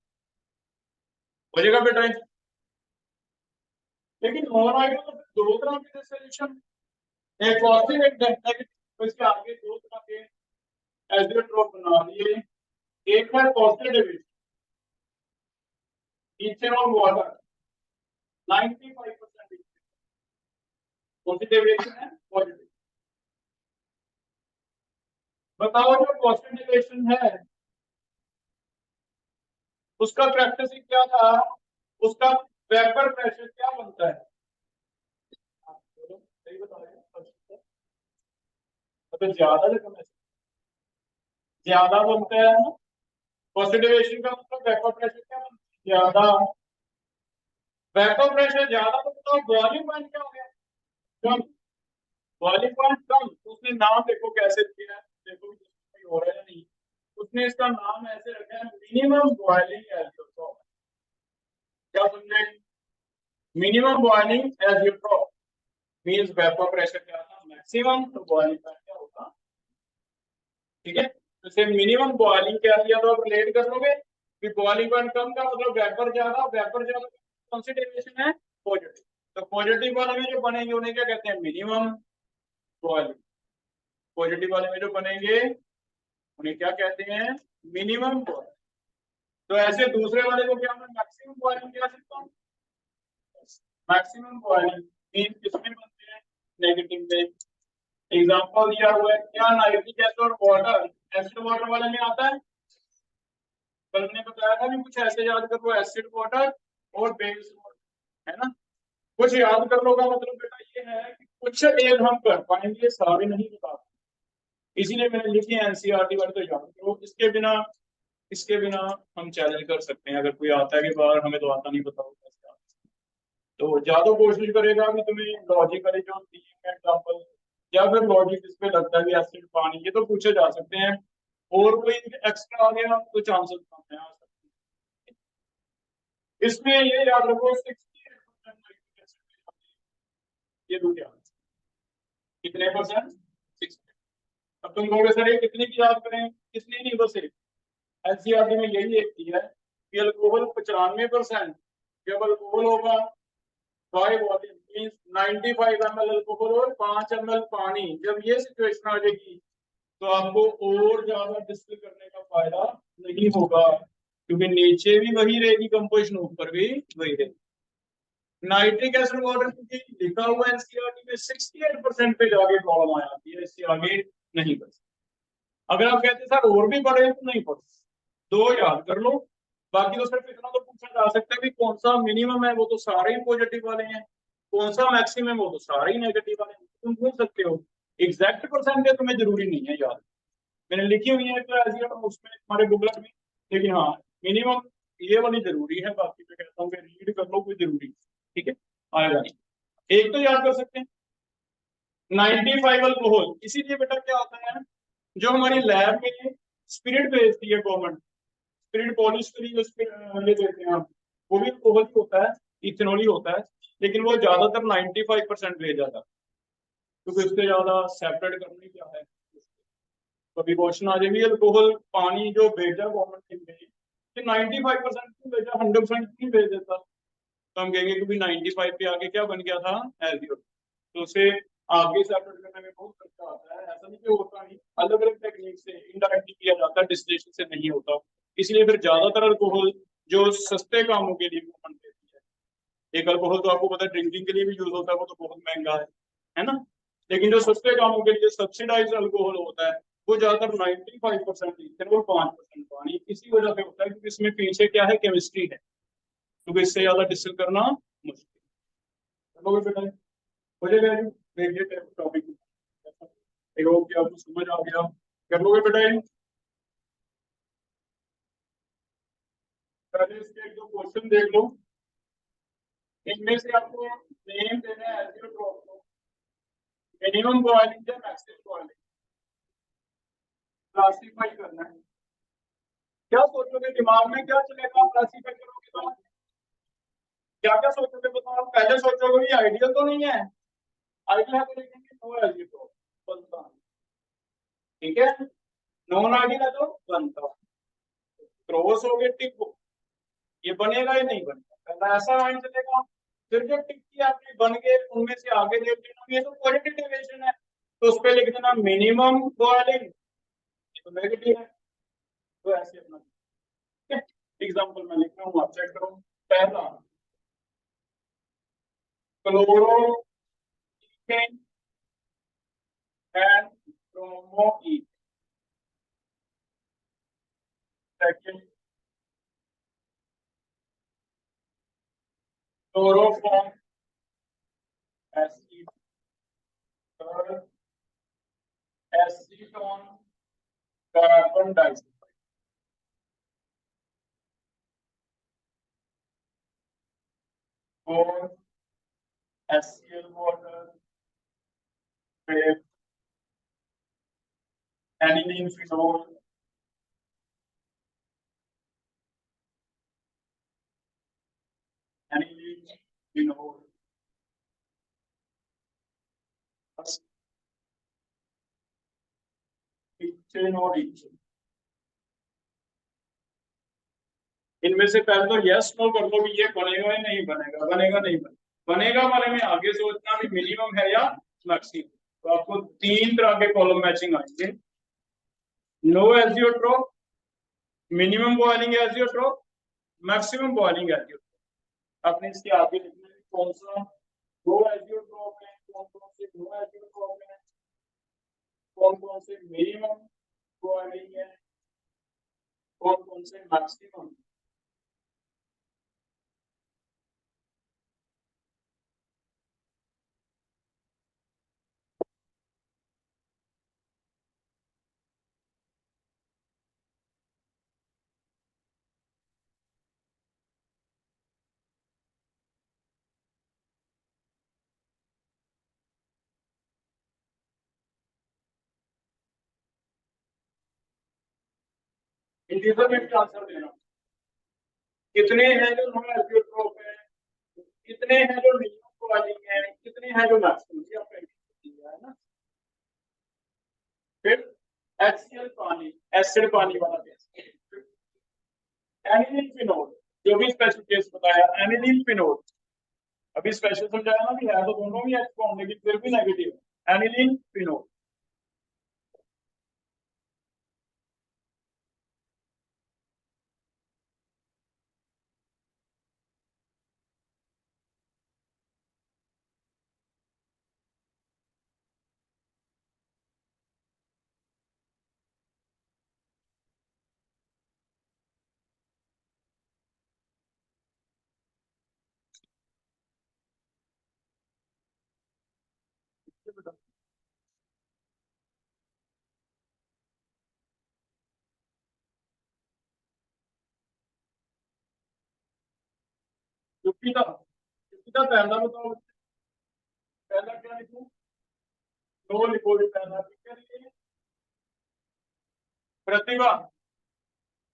हो जाएगा बेटा। लेकिन नॉन आइडियल में दो तरह के सॉल्यूशन, एक पॉजिटिव एक नेगेटिव, तो इसके आगे दो तरह के एजेट्रोप बना दिए। एक है पॉजिटिव डेरिवेशन, ईथर और वाटर 95% पॉजिटिव डेरिवेशन है पॉजिटिव। बताओ जो पॉजिटिव डेरिवेशन है उसका कैरेक्टरिस्टिक क्या था, उसका वेपर प्रेशर क्या बनता है, सही बता रहे हैं। तो ज्यादा कम है, ज्यादा बनता है ना। पॉजिटिवेशन का मतलब वेपर प्रेशर क्या बनता है, ज्यादा। वेपर प्रेशर ज्यादा, तो बताओ बॉइलिंग पॉइंट क्या हो गया, कम। बॉइलिंग पॉइंट कम, तो उसने नाम देखो कैसे दिया है, देखो हो रहा है या नहीं। उसने इसका नाम ऐसे रखा है मिनिमम बॉइलिंग एजेट्रोप। क्या समझे, minimum boiling azeotrope means vapour pressure क्या था, मैक्सिमम, तो बॉइलिंग पॉइंट क्या होगा, ठीक है। तो इसे मिनिमम बॉइलिंग क्या दिया तो आप रिलेट कर लोगे कि बॉइलिंग पॉइंट कम का मतलब वेपर ज्यादा, वेपर ज्यादा कौन सी डेरिवेशन है, पॉजिटिव। तो पॉजिटिव वाले में जो बनेंगे उन्हें क्या कहते हैं, मिनिमम बॉइलिंग। पॉजिटिव वाले में जो बनेंगे उन्हें क्या कहते हैं, मिनिमम बॉइलिंग। तो ऐसे दूसरे वाले को क्या मैं मैक्सिमम बॉइलिंग कह सकता हूँ। मैक्सिमम बॉइलिंग मीन किसमें बनते हैं, नेगेटिव में। एग्जांपल दिया हुआ है क्या, नाइट्रिक एसिड और वाटर, एसिड वाटर वाले में आता है। कल ने बताया था कि कुछ ऐसे याद करो, एसिड वाटर और बेस वाटर, है ना। कुछ याद कर लो का मतलब बेटा ये है कि कुछ एक हम कर पाएंगे, सारे नहीं बता पाएंगे, इसीलिए मैंने लिखी है एनसीईआरटी वाले, तो याद करो। इसके बिना हम चैलेंज कर सकते हैं, अगर कोई आता है कि बार हमें तो आता नहीं, बताओ कैसे आता है। तो ज्यादा कोशिश करेगा कि तुम्हें लॉजिकली जो तीन एग्जांपल या फिर लॉजिक जिसपे लगता है कि एसिड पानी, ये तो पूछे जा सकते हैं। और कोई एक्स्ट्रा आ गया तो चांसेस कम है आ सकते हैं। इसमें ये याद रखो 68% ये दो याद, कितने परसेंट, 60। अब तुम कहोगे सर ये कितने की याद करें, इसलिए नहीं, बस एक एनसीईआरटी में यही एक की है कि अल्कोहल 95%, जब अल्कोहल होगा by volume means 95 ml alcohol और 5 ml पानी, जब ये सिचुएशन आ जाएगी तो आपको और ज्यादा डिस्टिल करने का फायदा नहीं होगा, क्योंकि नीचे भी वही रहेगी कंपोजिशन, ऊपर भी वही रहेगी। नाइट्रिक एसिड वाटर क्योंकि लिखा हुआ है एनसीईआरटी में 68% पे जाके प्रॉब्लम आ जाती है, इससे आगे नहीं बढ़ सकते। अगर आप कहते हैं सर और भी बढ़े तो नहीं पढ़, दो याद कर लो। बाकी तो सिर्फ इतना तो पूछा जा सकता है कि कौन सा मिनिमम है, वो तो सारे ही पॉजिटिव वाले हैं, कौन सा मैक्सिमम है, वो तो सारे ही नेगेटिव वाले हैं। तुम पूछ सकते हो, एग्जैक्ट परसेंटेज तुम्हें जरूरी नहीं है याद, मैंने लिखी हुई है तो एज उसमें हमारे बुकलेट में, लेकिन हाँ मिनिमम ये वाली जरूरी है, बाकी मैं कहता हूँ कि रीड कर लो, कोई जरूरी नहीं। ठीक है, आएगा नहीं। एक तो याद कर सकते हैं 95 अल्कोहल, इसीलिए बेटा क्या होता है, जो हमारी लैब में स्पिरिट भेजती है गवर्नमेंट, स्पिरिट पॉलिश के लिए ये देते हैं हम, वो भी अल्कोहल ही होता है, इथेनॉल ही होता है, लेकिन वो ज्यादातर 95% भेज जाता है, क्योंकि उससे ज्यादा सेपरेट करने क्या है। कभी क्वेश्चन आ जाएगी अल्कोहल पानी जो भेजा गवर्नमेंट ने, कि 95% क्यों भेजा, 100% क्यों भेज देता, तो हम कहेंगे कि 95 पे आगे क्या बन गया था, एल्डिहाइड, तो उसे आगे सेपरेट करने में बहुत खर्चा आता है। ऐसा नहीं कि होता नहीं, अलग अलग टेक्निक से इनडायरेक्टली किया जाता है, डिस्टिलेशन से नहीं होता। इसलिए फिर ज्यादातर अल्कोहल जो सस्ते कामों के लिए गवर्नमेंट देती है, एक अल्कोहल तो आपको पता है ड्रिंकिंग के लिए भी यूज होता है, वो तो बहुत महंगा है ना, लेकिन जो सस्ते कामों के लिए सब्सिडाइज अल्कोहल होता है वो ज्यादातर 95% इथेनॉल और 5% पानी, इसी वजह से होता है क्योंकि इसमें पीछे क्या है, केमिस्ट्री है, क्योंकि इससे ज्यादा डिस्टिल करना मुश्किल। चलो बेटा हो जाएगा देखिए टॉपिक, आई होप कि आपको समझ आ गया। कर लोगे बेटा ये? पहले इसके एक दो क्वेश्चन देख लो, इनमें से आपको नेम देना है एजियोट्रॉप को, मिनिमम बॉइलिंग या मैक्सिमम बॉइलिंग क्लासिफाई करना है। क्या सोचोगे दिमाग में, क्या चलेगा क्लासिफाई करोगे तो, क्या क्या सोचोगे बताओ, पहले सोचोगे ये आइडियल तो नहीं है, आइडियल है तो लिखेंगे नो एजियोट्रॉप बनता, ठीक है, नॉन आइडियल है तो बनता, क्रॉस हो गए टिक, ये बनेगा या नहीं बनेगा, पहला ऐसा माइंड चलेगा। फिर जो टिक की आपने बन गए उनमें से आगे देख लेना, ये तो पॉजिटिव डेविएशन है, तो उस पर लिख देना मिनिमम बॉइलिंग, तो नेगेटिव है, तो ऐसे अपना एग्जांपल मैं लिख रहा हूँ, आप चेक करो। पहला chloroethane and bromoethane, second chloroform acid, third acetone carbon dioxide, fourth HCl water, fifth aniline phenol, aniline phenol, ethane और इथेन। इनमें से पहले तो यस नो कर लो कि ये बनेगा या नहीं बनेगा, बनेगा नहीं बनेगा, बनेगा वाले में आगे सोचना भी मिनिमम है या मैक्सिमम, तो आपको तीन तरह के कॉलम मैचिंग आएंगे, no azeotrope, minimum boiling azeotrope, maximum boiling azeotrope. आपने इसके आगे लिखना है कौन सा दो एजियोट्रोप है, कौन कौन से नो एजियोट्रोप है, कौन कौन से मिनिमम बॉइलिंग है, कौन कौन से मैक्सिमम। इंटीजर में भी आंसर देना, कितने हैं जो नो एजियोट्रोप है, कितने हैं जो मिनिमम बॉइलिंग है, कितने हैं जो मैक्सिमम, ये आपका है ना। फिर HCl पानी, एसिड पानी वाला केस, एनिलीन फिनोल, जो भी स्पेशल केस बताया एनिलीन फिनोल, अभी स्पेशल समझाया ना, भी है तो दोनों भी H बॉन्ड लेकिन फिर भी नेगेटिव है, एनिलीन फिनोल। सुखिता, सुखिता पहला बताओ, पहला क्या लिखूं? नो लिखो भी पहला, ठीक है। प्रतिभा,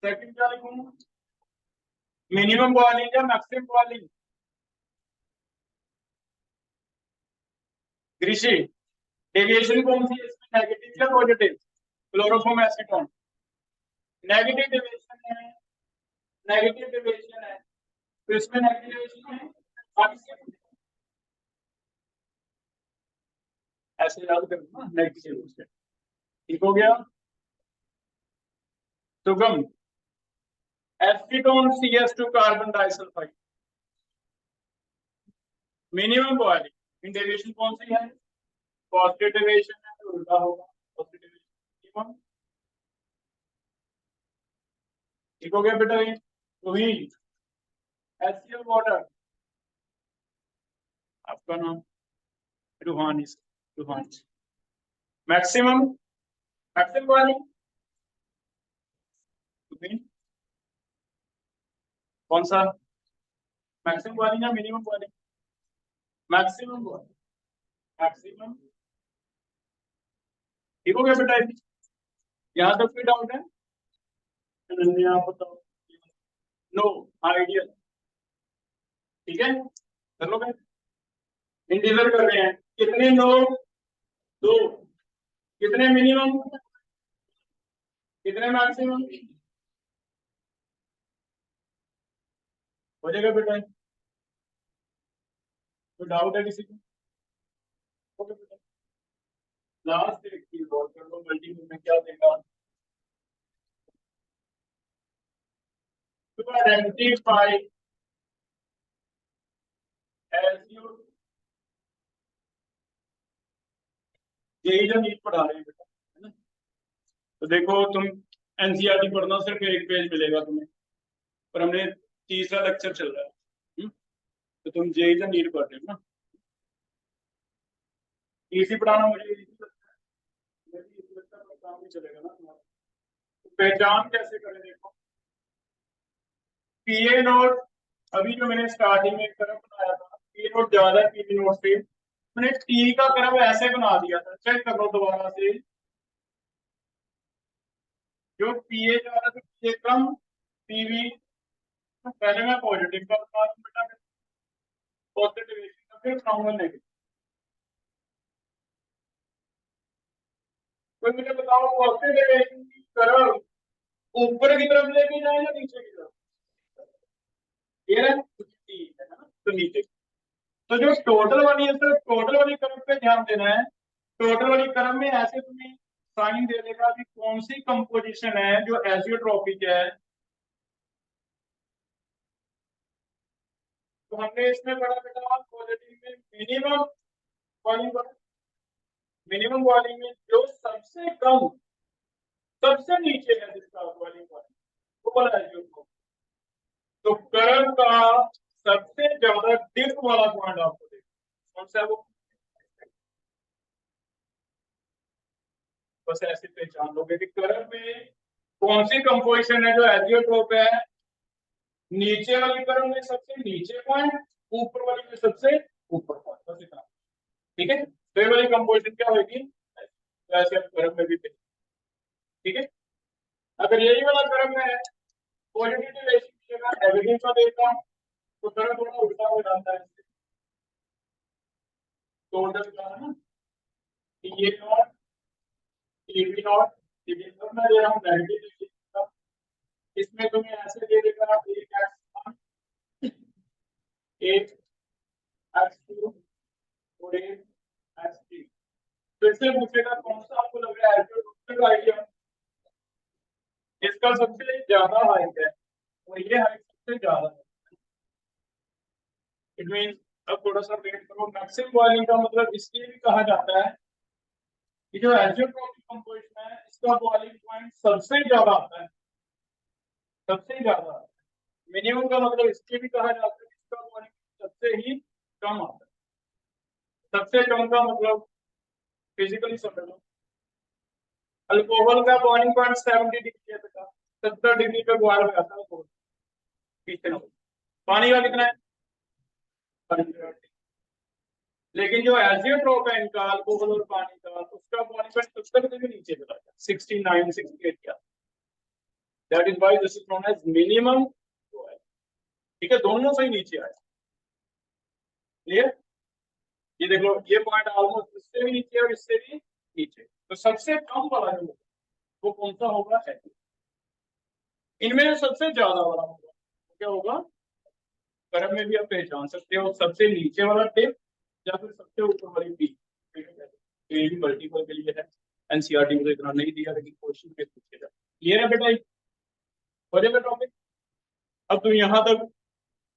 सेकंड क्या लिखूं? मिनिमम बॉइलिंग या मैक्सिमम बॉइलिंग? ऋषि, डेविएशन कौन सी है इसमें, नेगेटिव या positive? Chloroform acetone, negative deviation है, नेगेटिव डेविएशन है, तो इसमें नेगेटिव डेविएशन है, ऐसे याद करना नेगेटिव डेविएशन, ठीक हो गया। Sugam, acetone CH2 carbon disulphide, minimum boiling, in deviation कौन सी है? पॉजिटिव डेविएशन है तो उल्टा होगा, पॉजिटिव डेविएशन, ठीक हो गया बेटा। ये वही HCl वाटर, आपका नाम रूहानी, रूहानी, मैक्सिमम, मैक्सिमम बॉइलिंग कौन सा, मैक्सिमम बॉइलिंग या minimum boiling? Maximum boiling, maximum, ठीक हो गया बेटा। यहाँ तक कोई डाउट है? आप बताओ। नो, आइडियल, ठीक है, कर लो। इंटीजर कर रहे हैं, कितने नो? दो, कितने मिनिमम, कितने मैक्सिमम? हो जाएगा बेटा, कोई डाउट है किसी को? ओके बेटा, लास्ट एक चीज और कर लो, मल्टीपल में क्या देगा? to identify as you, यही जो नीट पढ़ा रहे हैं बेटा, है ना? तो देखो तुम एनसीईआरटी पढ़ना, सिर्फ एक पेज मिलेगा तुम्हें, पर हमने तीसरा लेक्चर चल रहा है, तो तुम जेई जो नीट पढ़ रहे हो ना, इसी पढ़ाना मुझे इजी लगता है, इजी लगता है, तो काम नहीं चलेगा ना तुम्हारा। तो पहचान कैसे करें? देखो पीए नोट, अभी जो मैंने स्टार्टिंग में कर्व बनाया था, पीए नोट ज्यादा है पीए नोट से, मैंने टी का कर्व ऐसे बना दिया था, चेक कर लो दोबारा से, जो पीए ज्यादा तो पीए कम, पीवी, तो पहले मैं पॉजिटिव का बता दूं बेटा, पॉजिटिव का फिर बनाऊंगा नेगेटिव। कोई मुझे बताओ पॉजिटिव की कर्व ऊपर की तरफ लेके जाए या नीचे की तरफ? ये है ना, तो नीचे। तो जो टोटल वाली है, सिर्फ टोटल वाली कर्व पे ध्यान देना है। टोटल वाली कर्व में ऐसे तुम्हें साइन दे देगा कि कौन सी कंपोजिशन है जो एजियोट्रोपिक है। तो हमने इसमें पढ़ा बेटा पॉजिटिव में मिनिमम वॉल्यूम, मिनिमम वॉल्यूम में जो सबसे कम, सबसे नीचे है जिसका वॉल्यूम वो वाला एजियोट्रोपिक। तो कर्व का सबसे ज्यादा डिप वाला पॉइंट आपको देखो, कौन सा है वो? बस ऐसे पहचान लोगे कि कर्व में कौन सी कंपोजिशन है जो एजियोट्रोप है। नीचे वाली कर्व में सबसे नीचे पॉइंट, ऊपर वाली में सबसे ऊपर पॉइंट, बस इतना, ठीक है। तो ये वाली कंपोजिशन क्या होगी, वैसे हम कर्व में भी देखें, ठीक है। अगर यही वाला कर्व में है, पॉजिटिव रिलेशन की जगह नेगेटिव का देता हूं, तो कर्व थोड़ा उल्टा हो जाता है, तो उल्टा दिखा है ना, ये नॉट, ये भी नॉट, ये भी नॉट, मैं दे रहा हूं नेगेटिव, इसमें तुम्हें ऐसे दे देगा एक x1, एक x2 और एक x3। फिर से पूछेगा कौन सा आपको लग रहा है एल्फा आइडिया, इसका सबसे ज्यादा हाइट है और ये हाइट सबसे ज्यादा है। इट मींस, अब थोड़ा सा वेट करो, मैक्सिमम बॉइलिंग का मतलब इसलिए भी कहा जाता है कि जो एजियोट्रोपिक कंपोजिशन है इसका बॉइलिंग पॉइंट सबसे ज्यादा आता है, सबसे ज्यादा। मिनिमम का मतलब इसलिए भी कहा जाता है कि इसका बॉइलिंग सबसे ही कम आता है। सबसे कम का मतलब फिजिकली समझ लो, अल्कोहल का बॉइलिंग पॉइंट 70 डिग्री है बेटा, 70 डिग्री पे बॉयल हो जाता है अल्कोहल, ठीक है ना। पानी का कितना है? लेकिन जो एजियोट्रोप है इनका अल्कोहल और पानी का, उसका बॉडी वेट 70 से भी नीचे चला गया, 69 68 का। That is why this is known as minimum. ठीक है, दोनों से ही नीचे आए। क्लियर? ये देख लो, ये पॉइंट ऑलमोस्ट इससे भी नीचे और इससे भी नीचे, तो सबसे कम वाला जो वो कौन सा होगा? है इनमें जो सबसे ज्यादा वाला होगा क्या होगा? कर्व में भी आप पहचान सकते हो, सबसे नीचे वाला टिप या फिर सबसे ऊपर वाली पी। ये भी मल्टीपल के लिए है, एनसीईआरटी मुझे इतना नहीं दिया, लेकिन क्वेश्चन पे पूछेगा। क्लियर है बेटा? हो जाएगा टॉपिक। अब तुम यहाँ तक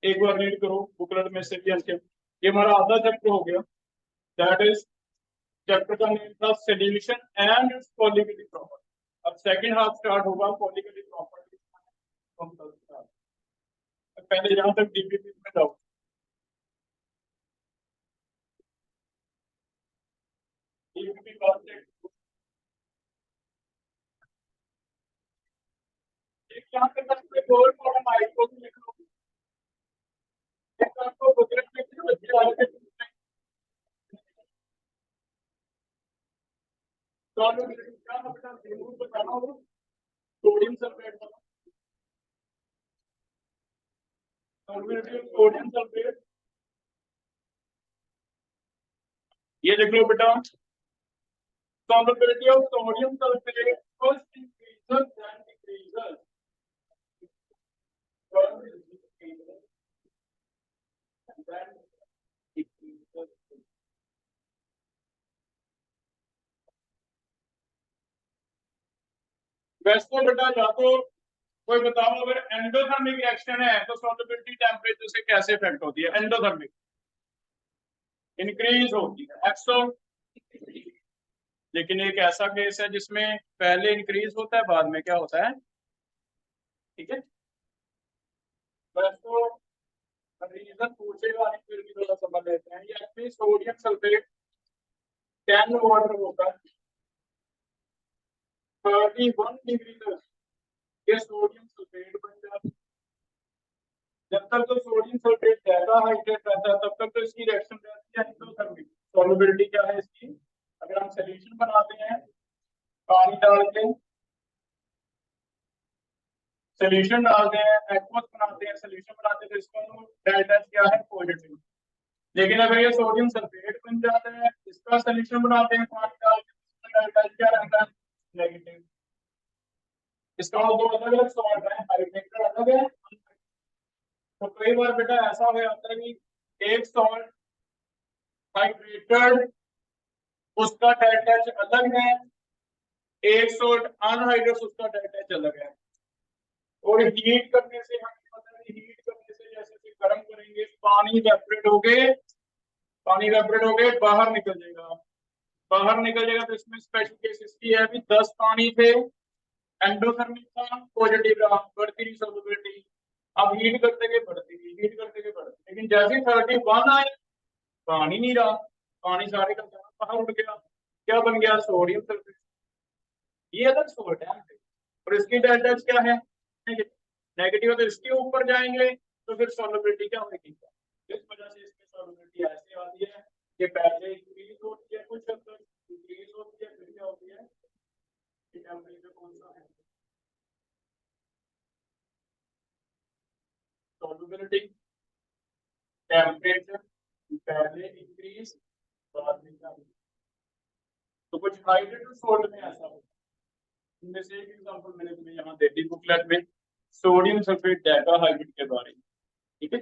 एक बार रीड करो बुकलेट में से भी अंक। ये हमारा आधा चैप्टर हो गया। दैट इज चैप्टर का नेम था सॉल्यूशन एंड इट्स पॉलीगेटिव प्रॉपर्टी। अब सेकंड हाफ स्टार्ट होगा पॉलीगेटिव प्रॉपर्टी। पहले यहाँ तक डीपीपी में जाओ। डीपीपी कॉन्सेप्ट एक यहाँ पे बस कोई और प्रॉब्लम आई तो भी लिख लो। एक आपको बुकलेट में किसी बच्चे वाले के सॉल्यूबिलिटी क्या मतलब रिमूव बताना हो, सोडियम सल्फेट का सॉल्युबिलिटी ऑफ सोडियम सल्फेट। ये देख लो बेटा, solubility of sodium sulfate first increases then decreases, first increases and then decreases। वैसे बेटा या तो कोई बताओ, अगर एंडोथर्मिक रिएक्शन है तो solubility टेम्परेचर से कैसे इफेक्ट होती है? एंडोथर्मिक इंक्रीज होती है, एक्सो। लेकिन एक ऐसा केस है जिसमें पहले इंक्रीज होता है, बाद में क्या होता है? ठीक है, बस तो रीजन पूछेगा नहीं, फिर भी थोड़ा समझ लेते हैं। ये एक्चुअली सोडियम सल्फेट 10 वाटर होता है 31 डिग्री तक, ये सोडियम सल्फेट बन जाता है। जब तक तो सोडियम सल्फेट ज्यादा हाइड्रेट रहता है तब तक तो इसकी रिएक्शन रहती है एंडोथर्मिक। सॉल्युबिलिटी क्या है इसकी? अगर हम सॉल्यूशन बनाते हैं पानी डाल के, सॉल्यूशन डालते हैं, एक्वस बनाते हैं, सॉल्यूशन बनाते हैं, तो इसका डेल्टा क्या है? पॉजिटिव। लेकिन अगर ये सोडियम सल्फेट बन जाता है, इसका सॉल्यूशन बनाते हैं पानी डाल के, डेल्टा क्या रहता है? नेगेटिव। इसका दो अलग अलग सॉल्ट है, हाइड्रेटेड अलग है। तो कई बार बेटा ऐसा हो जाता है कि एक सॉल्ट हाइड्रेटेड उसका डेल्टा अलग है, एक सॉल्ट अनहाइड्रेटेड उसका डेल्टा अलग है। और हीट करने से हमें पता है, हीट करने से जैसे जैसे गर्म करेंगे पानी इवेपोरेट हो गए बाहर निकल जाएगा। बाहर निकल जाएगा तो इसमें स्पेशल केस इसकी है, अभी 10 पानी थे, एंडोथर्मिक था, पॉजिटिव रहा, बढ़ती रही सॉल्युबिलिटी। अब हीट करते गए बढ़ती गई, हीट करते गए बढ़ती, लेकिन जैसे 31 आए पानी नहीं रहा, पानी सारे का सारा बाहर उड़ गया। क्या बन गया? Sodium sulphate. ये अलग सोल्ट है और इसकी डेल्टा क्या है? नेगेटिव। तो इसके ऊपर जाएंगे तो फिर सॉल्युबिलिटी क्या होगी? इस वजह से इसकी सॉल्युबिलिटी ऐसे आती है कि पहले इंक्रीज होती है, कुछ हद तक इंक्रीज होती है, फिर क्या होती है? टेम्परेचर कौन सा है? सॉल्युबिलिटी, टेम्परेचर, पहले इंक्रीज बाद में क्या? तो कुछ हाइड्रेटेड सॉल्ट में ऐसा होता है। इनमें से एक एग्जांपल मैंने तुम्हें यहाँ दे दी बुकलेट में, सोडियम सल्फेट डाइहाइड्रेट के बारे में। ठीक है,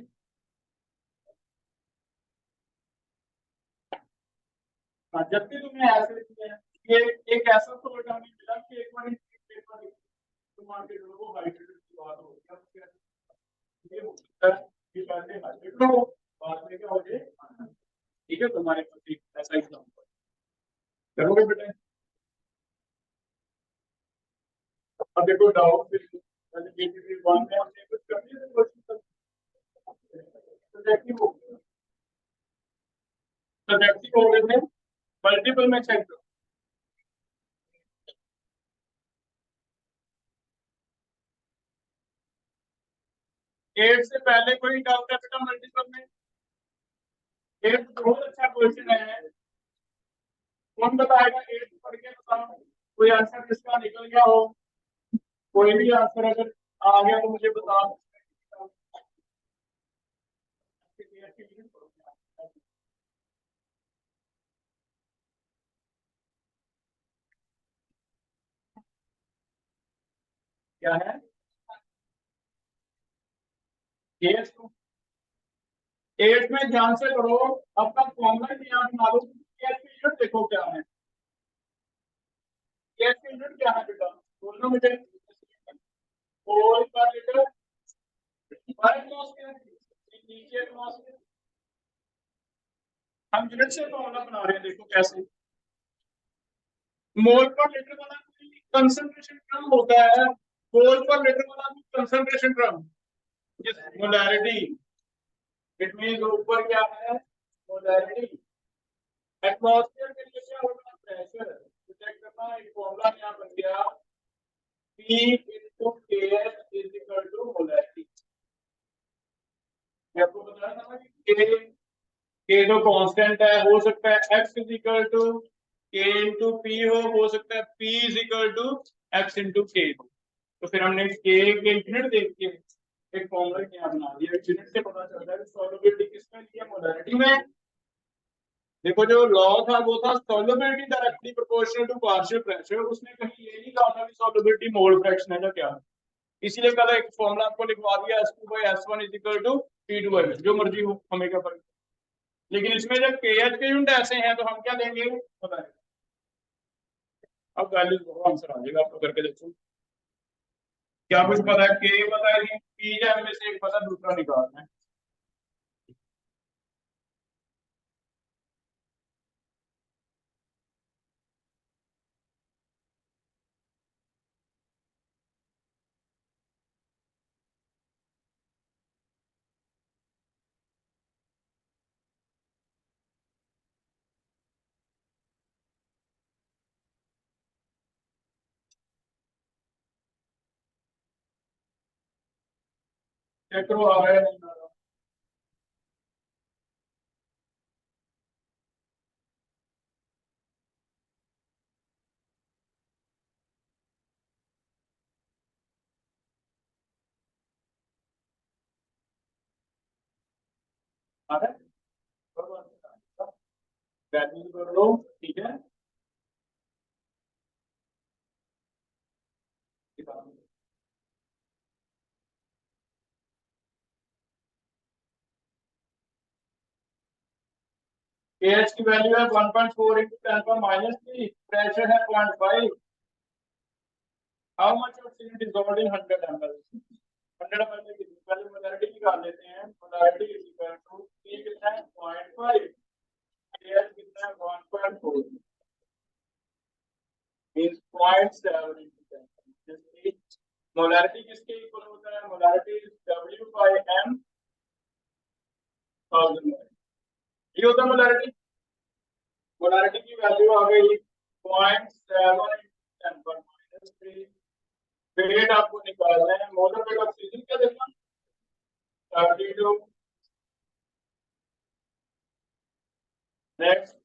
हाँ, जब भी तुम्हें ऐसे ये एक ऐसा सॉल्ट हमें मिला कि एक बार पेपर तुम आगे वो हाइड्रेटेड की बात हो, ये हो सकता है कि पहले हाइड्रेटेड हो बाद में क्या हो जाए? ठीक है, तुम्हारे पास एक ऐसा एग्जांपल करोगे बेटा। अब देखो डाउट पहले जीपीपी 1 में हमने कुछ कर दिया था, क्वेश्चन सब्जेक्टिव हो गया, सब्जेक्टिव हो गए थे, मल्टीपल में चेक करो। 8 से पहले कोई डाउट है बेटा मल्टीपल में? एक बहुत अच्छा क्वेश्चन है। कौन बताएगा? एट पढ़ के बताओ, कोई आंसर जिसका निकल गया हो। कोई भी आंसर अगर आ गया तो मुझे बता। क्या है? केस एट में ध्यान से पढ़ो। अपना फॉर्मूला भी यहाँ बना लो। केस की यूनिट देखो क्या है। केस की यूनिट क्या है बेटा? बोलो मुझे। होल पर लीटर पर एटमॉस्फेयर। नीचे एटमॉस्फेयर। हम यूनिट से फॉर्मूला बना रहे हैं, देखो कैसे। मोल पर लीटर वाला कंसंट्रेशन टर्म होता है। मोल पर लीटर वाला concentration term, molarity. It mean ऊपर क्या है? मोलैरिटी। एटमॉस्फेयर के लिए क्या होगा? प्रेशर। तो चेक करना, एक फॉर्मूला यहाँ बन गया, P into Ks is equal to molarity। मैं आपको बता रहा था कि K तो कांस्टेंट है, हो सकता है X is equal to K into P हो सकता है P is equal to X into K हो। तो फिर हमने K के यूनिट देख के एक फॉर्मूला यहाँ बना दिया। यूनिट से पता चलता है कि सॉल्युबिलिटी किसमें लिया? मोलैरिटी में। देखो जो लॉ था वो था solubility directly proportional to partial pressure. उसने कहीं ये नहीं कहा था कि सॉल्युबिलिटी मोल फ्रैक्शन है या क्या है। इसीलिए कल एक फॉर्मूला आपको लिखवा दिया, S2/S1 is equal to P2/S, जो मर्जी हो, हमें क्या फर्क। लेकिन इसमें जब KH के यूनिट ऐसे हैं तो हम क्या लेंगे? पता है। अब वैल्यूज बहुत आंसर आ जाएगा, आपको करके देखो। क्या कुछ पता है? K पता है नहीं, P है में से एक पता, दूसरा निकालना है। चेक करो आ रहा है नहीं आ रहा। आ रहा है? वैल्यूज कर लो, ठीक है। KH की वैल्यू है 1.4 into 10 पर -3। प्रेशर है 0.5। How much oxygen dissolved in 100 ml? 100 ml में कितनी? पहले मोलैरिटी निकाल लेते हैं। Molarity is equal to P कितना है? 0.5। KH कितना है? 1.4 मींस 0.7 into 10। मोलैरिटी किसके इक्वल होता है? Molarity is W/M 1000। ये होता है मोलैरिटी। मोलैरिटी की वैल्यू आ गई 0.7 into 10 पर -3। वेट आपको निकालना है। मोलर वेट ऑक्सीजन क्या देखना? 32। नेक्स्ट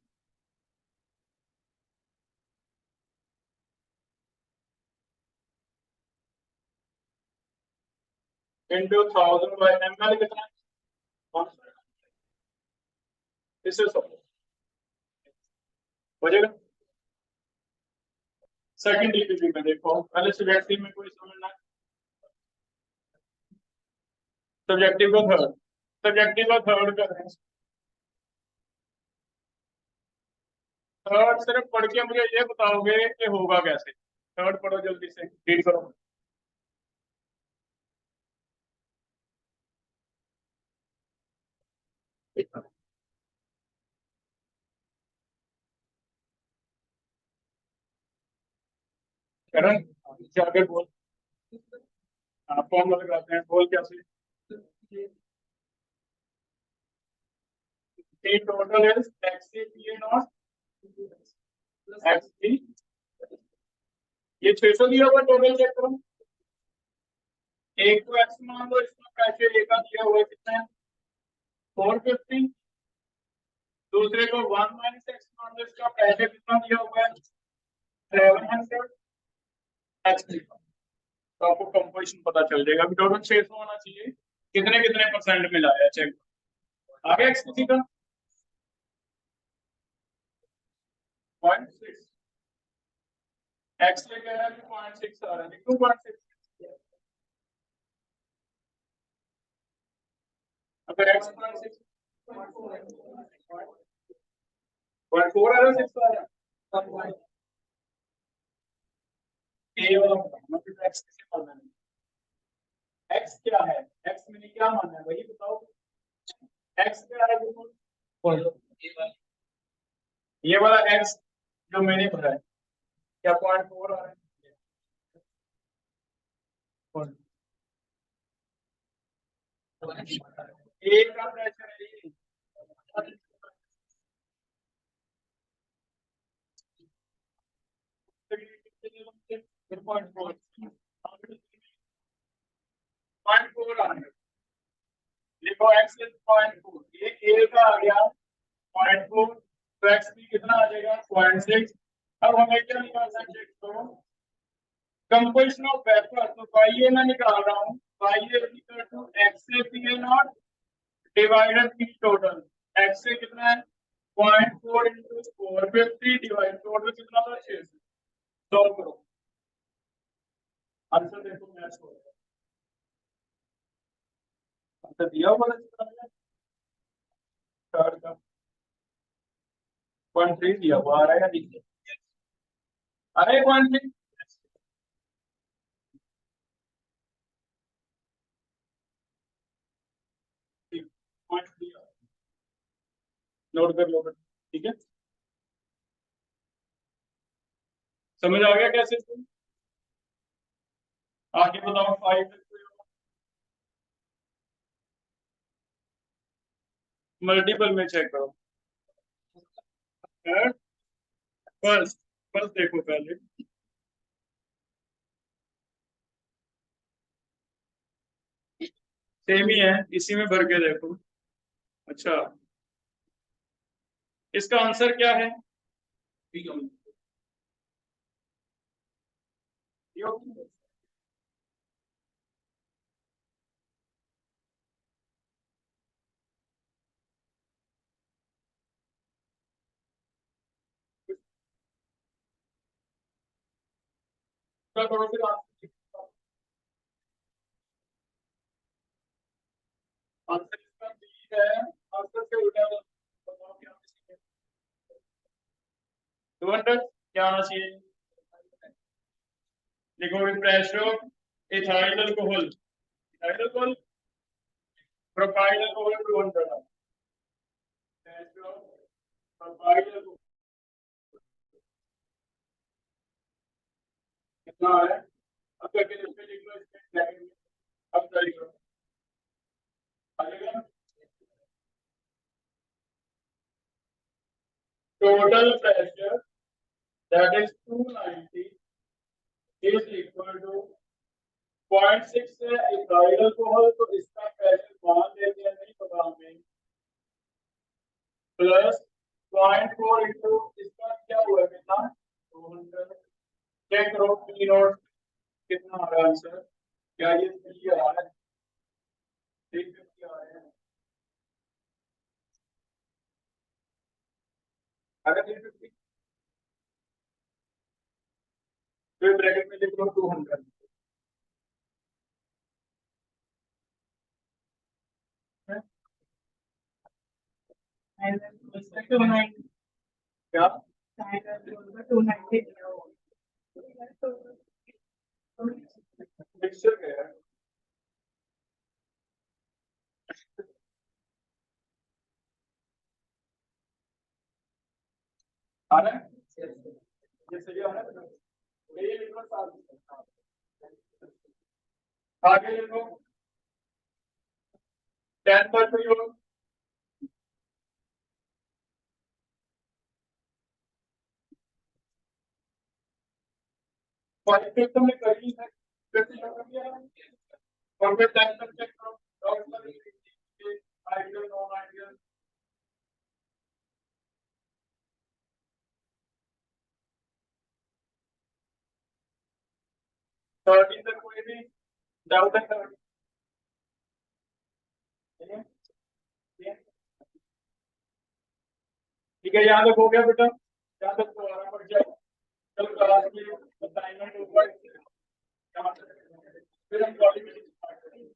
इंटू 1000/ml कितना? इससे सब हो जाएगा। सेकंड डीपीपी में देखो, पहले सब्जेक्टिव में कोई समझना। सब्जेक्टिव को थर्ड, सब्जेक्टिव को थर्ड कर रहे हैं। थर्ड सिर्फ पढ़ के मुझे ये बताओगे कि होगा कैसे। थर्ड पढ़ो जल्दी से, रीड करो। करण जाकर बोल। फॉर्म लगाते हैं, बोल क्या से। T total is XCPA not XC। ये 600 दिया हुआ टोटल चेक करो। एक तो एक्स मान लो, इसमें कैसे लेकर दिया हुआ है कितना है? 450। दूसरे को 1 माइनस एक्स मान लो, इसका पहले कितना दिया हुआ है 700 एक्स, तो आपको कंपोजिशन पता चल जाएगा कि टोटल 600 होना चाहिए। कितने कितने परसेंट में लाया चेक आ गया एक्स किसी का 0.6 एक्स लेके आया 0.6 आ रहा है 2.6 अगर एक्स 0.6 0.4 आ रहा है 6 आ रहा है ए वाला मतलब एक्स किसे मानना है एक्स क्या है एक्स मैंने क्या मानना है वही बताओ एक्स क्या है बिल्कुल ये वाला एक्स जो मैंने भरा है क्या 0.4 आ रहा है ए का प्रेशर है ये देखो एक्स इज 0.4 ये ए का आ गया 0.4 तो एक्स भी कितना आ जाएगा 0.6 अब हमें क्या निकालना है चेक करो कंपोजिशन ऑफ वेपर तो y मैं निकाल रहा हूँ y is equal to x से P naught divided P total x से कितना है 0.4 into 450 डिवाइड टोटल कितना था 600 सॉल्व करो आंसर देखो मैच हो रहा है आंसर दिया हुआ है थर्ड का 0.3 दिया हुआ आ रहा है या नहीं अरे 0.3 नोट कर लो ठीक है समझ आ गया कैसे आगे बताओ 5 मल्टीपल में चेक करो फर्स्ट फर्स्ट देखो पहले सेम ही है इसी में भर के देखो अच्छा इसका आंसर क्या है करो फिर आंसर इसका बी है आंसर से उल्टा बताओ क्या 200 क्या आना चाहिए देखो pressure ethyl alcohol ethyl alcohol propyl alcohol 200 pressure propyl alcohol कितना है अब करके इसमें लिख लो इसमें ब्रैकेट में अब ट्राई करो आ जाएगा total pressure that is 290 is equal to 0.6 है इथाइल अल्कोहल तो इसका प्रेशर मान लेते हैं नहीं पता हमें प्लस 0.4 इंटू इसका क्या हुआ कितना 200 चेक करो पी नोट कितना आ रहा है आंसर क्या ये सही आ रहा है 350 आ रहा है अगर 350 तो ब्रैकेट में लिख लो 200 क्या मिक्सचर क्या है आ रहा है ये सही आ रहा है ये लिख लो आगे लिख लो 10 पर कोई हो 5 पे तो मैं कर ही है 50 कर दिया और फिर 10 पर चेक करो डॉट पर आइडियल नॉन आइडियल 13 तक कोई भी डाउट है? 13 ठीक है, यहाँ तक हो गया बेटा, यहाँ तक दोबारा पढ़ जाओ। कल क्लास में असाइनमेंट होगा, फिर हम कॉलेज में स्टार्ट करेंगे।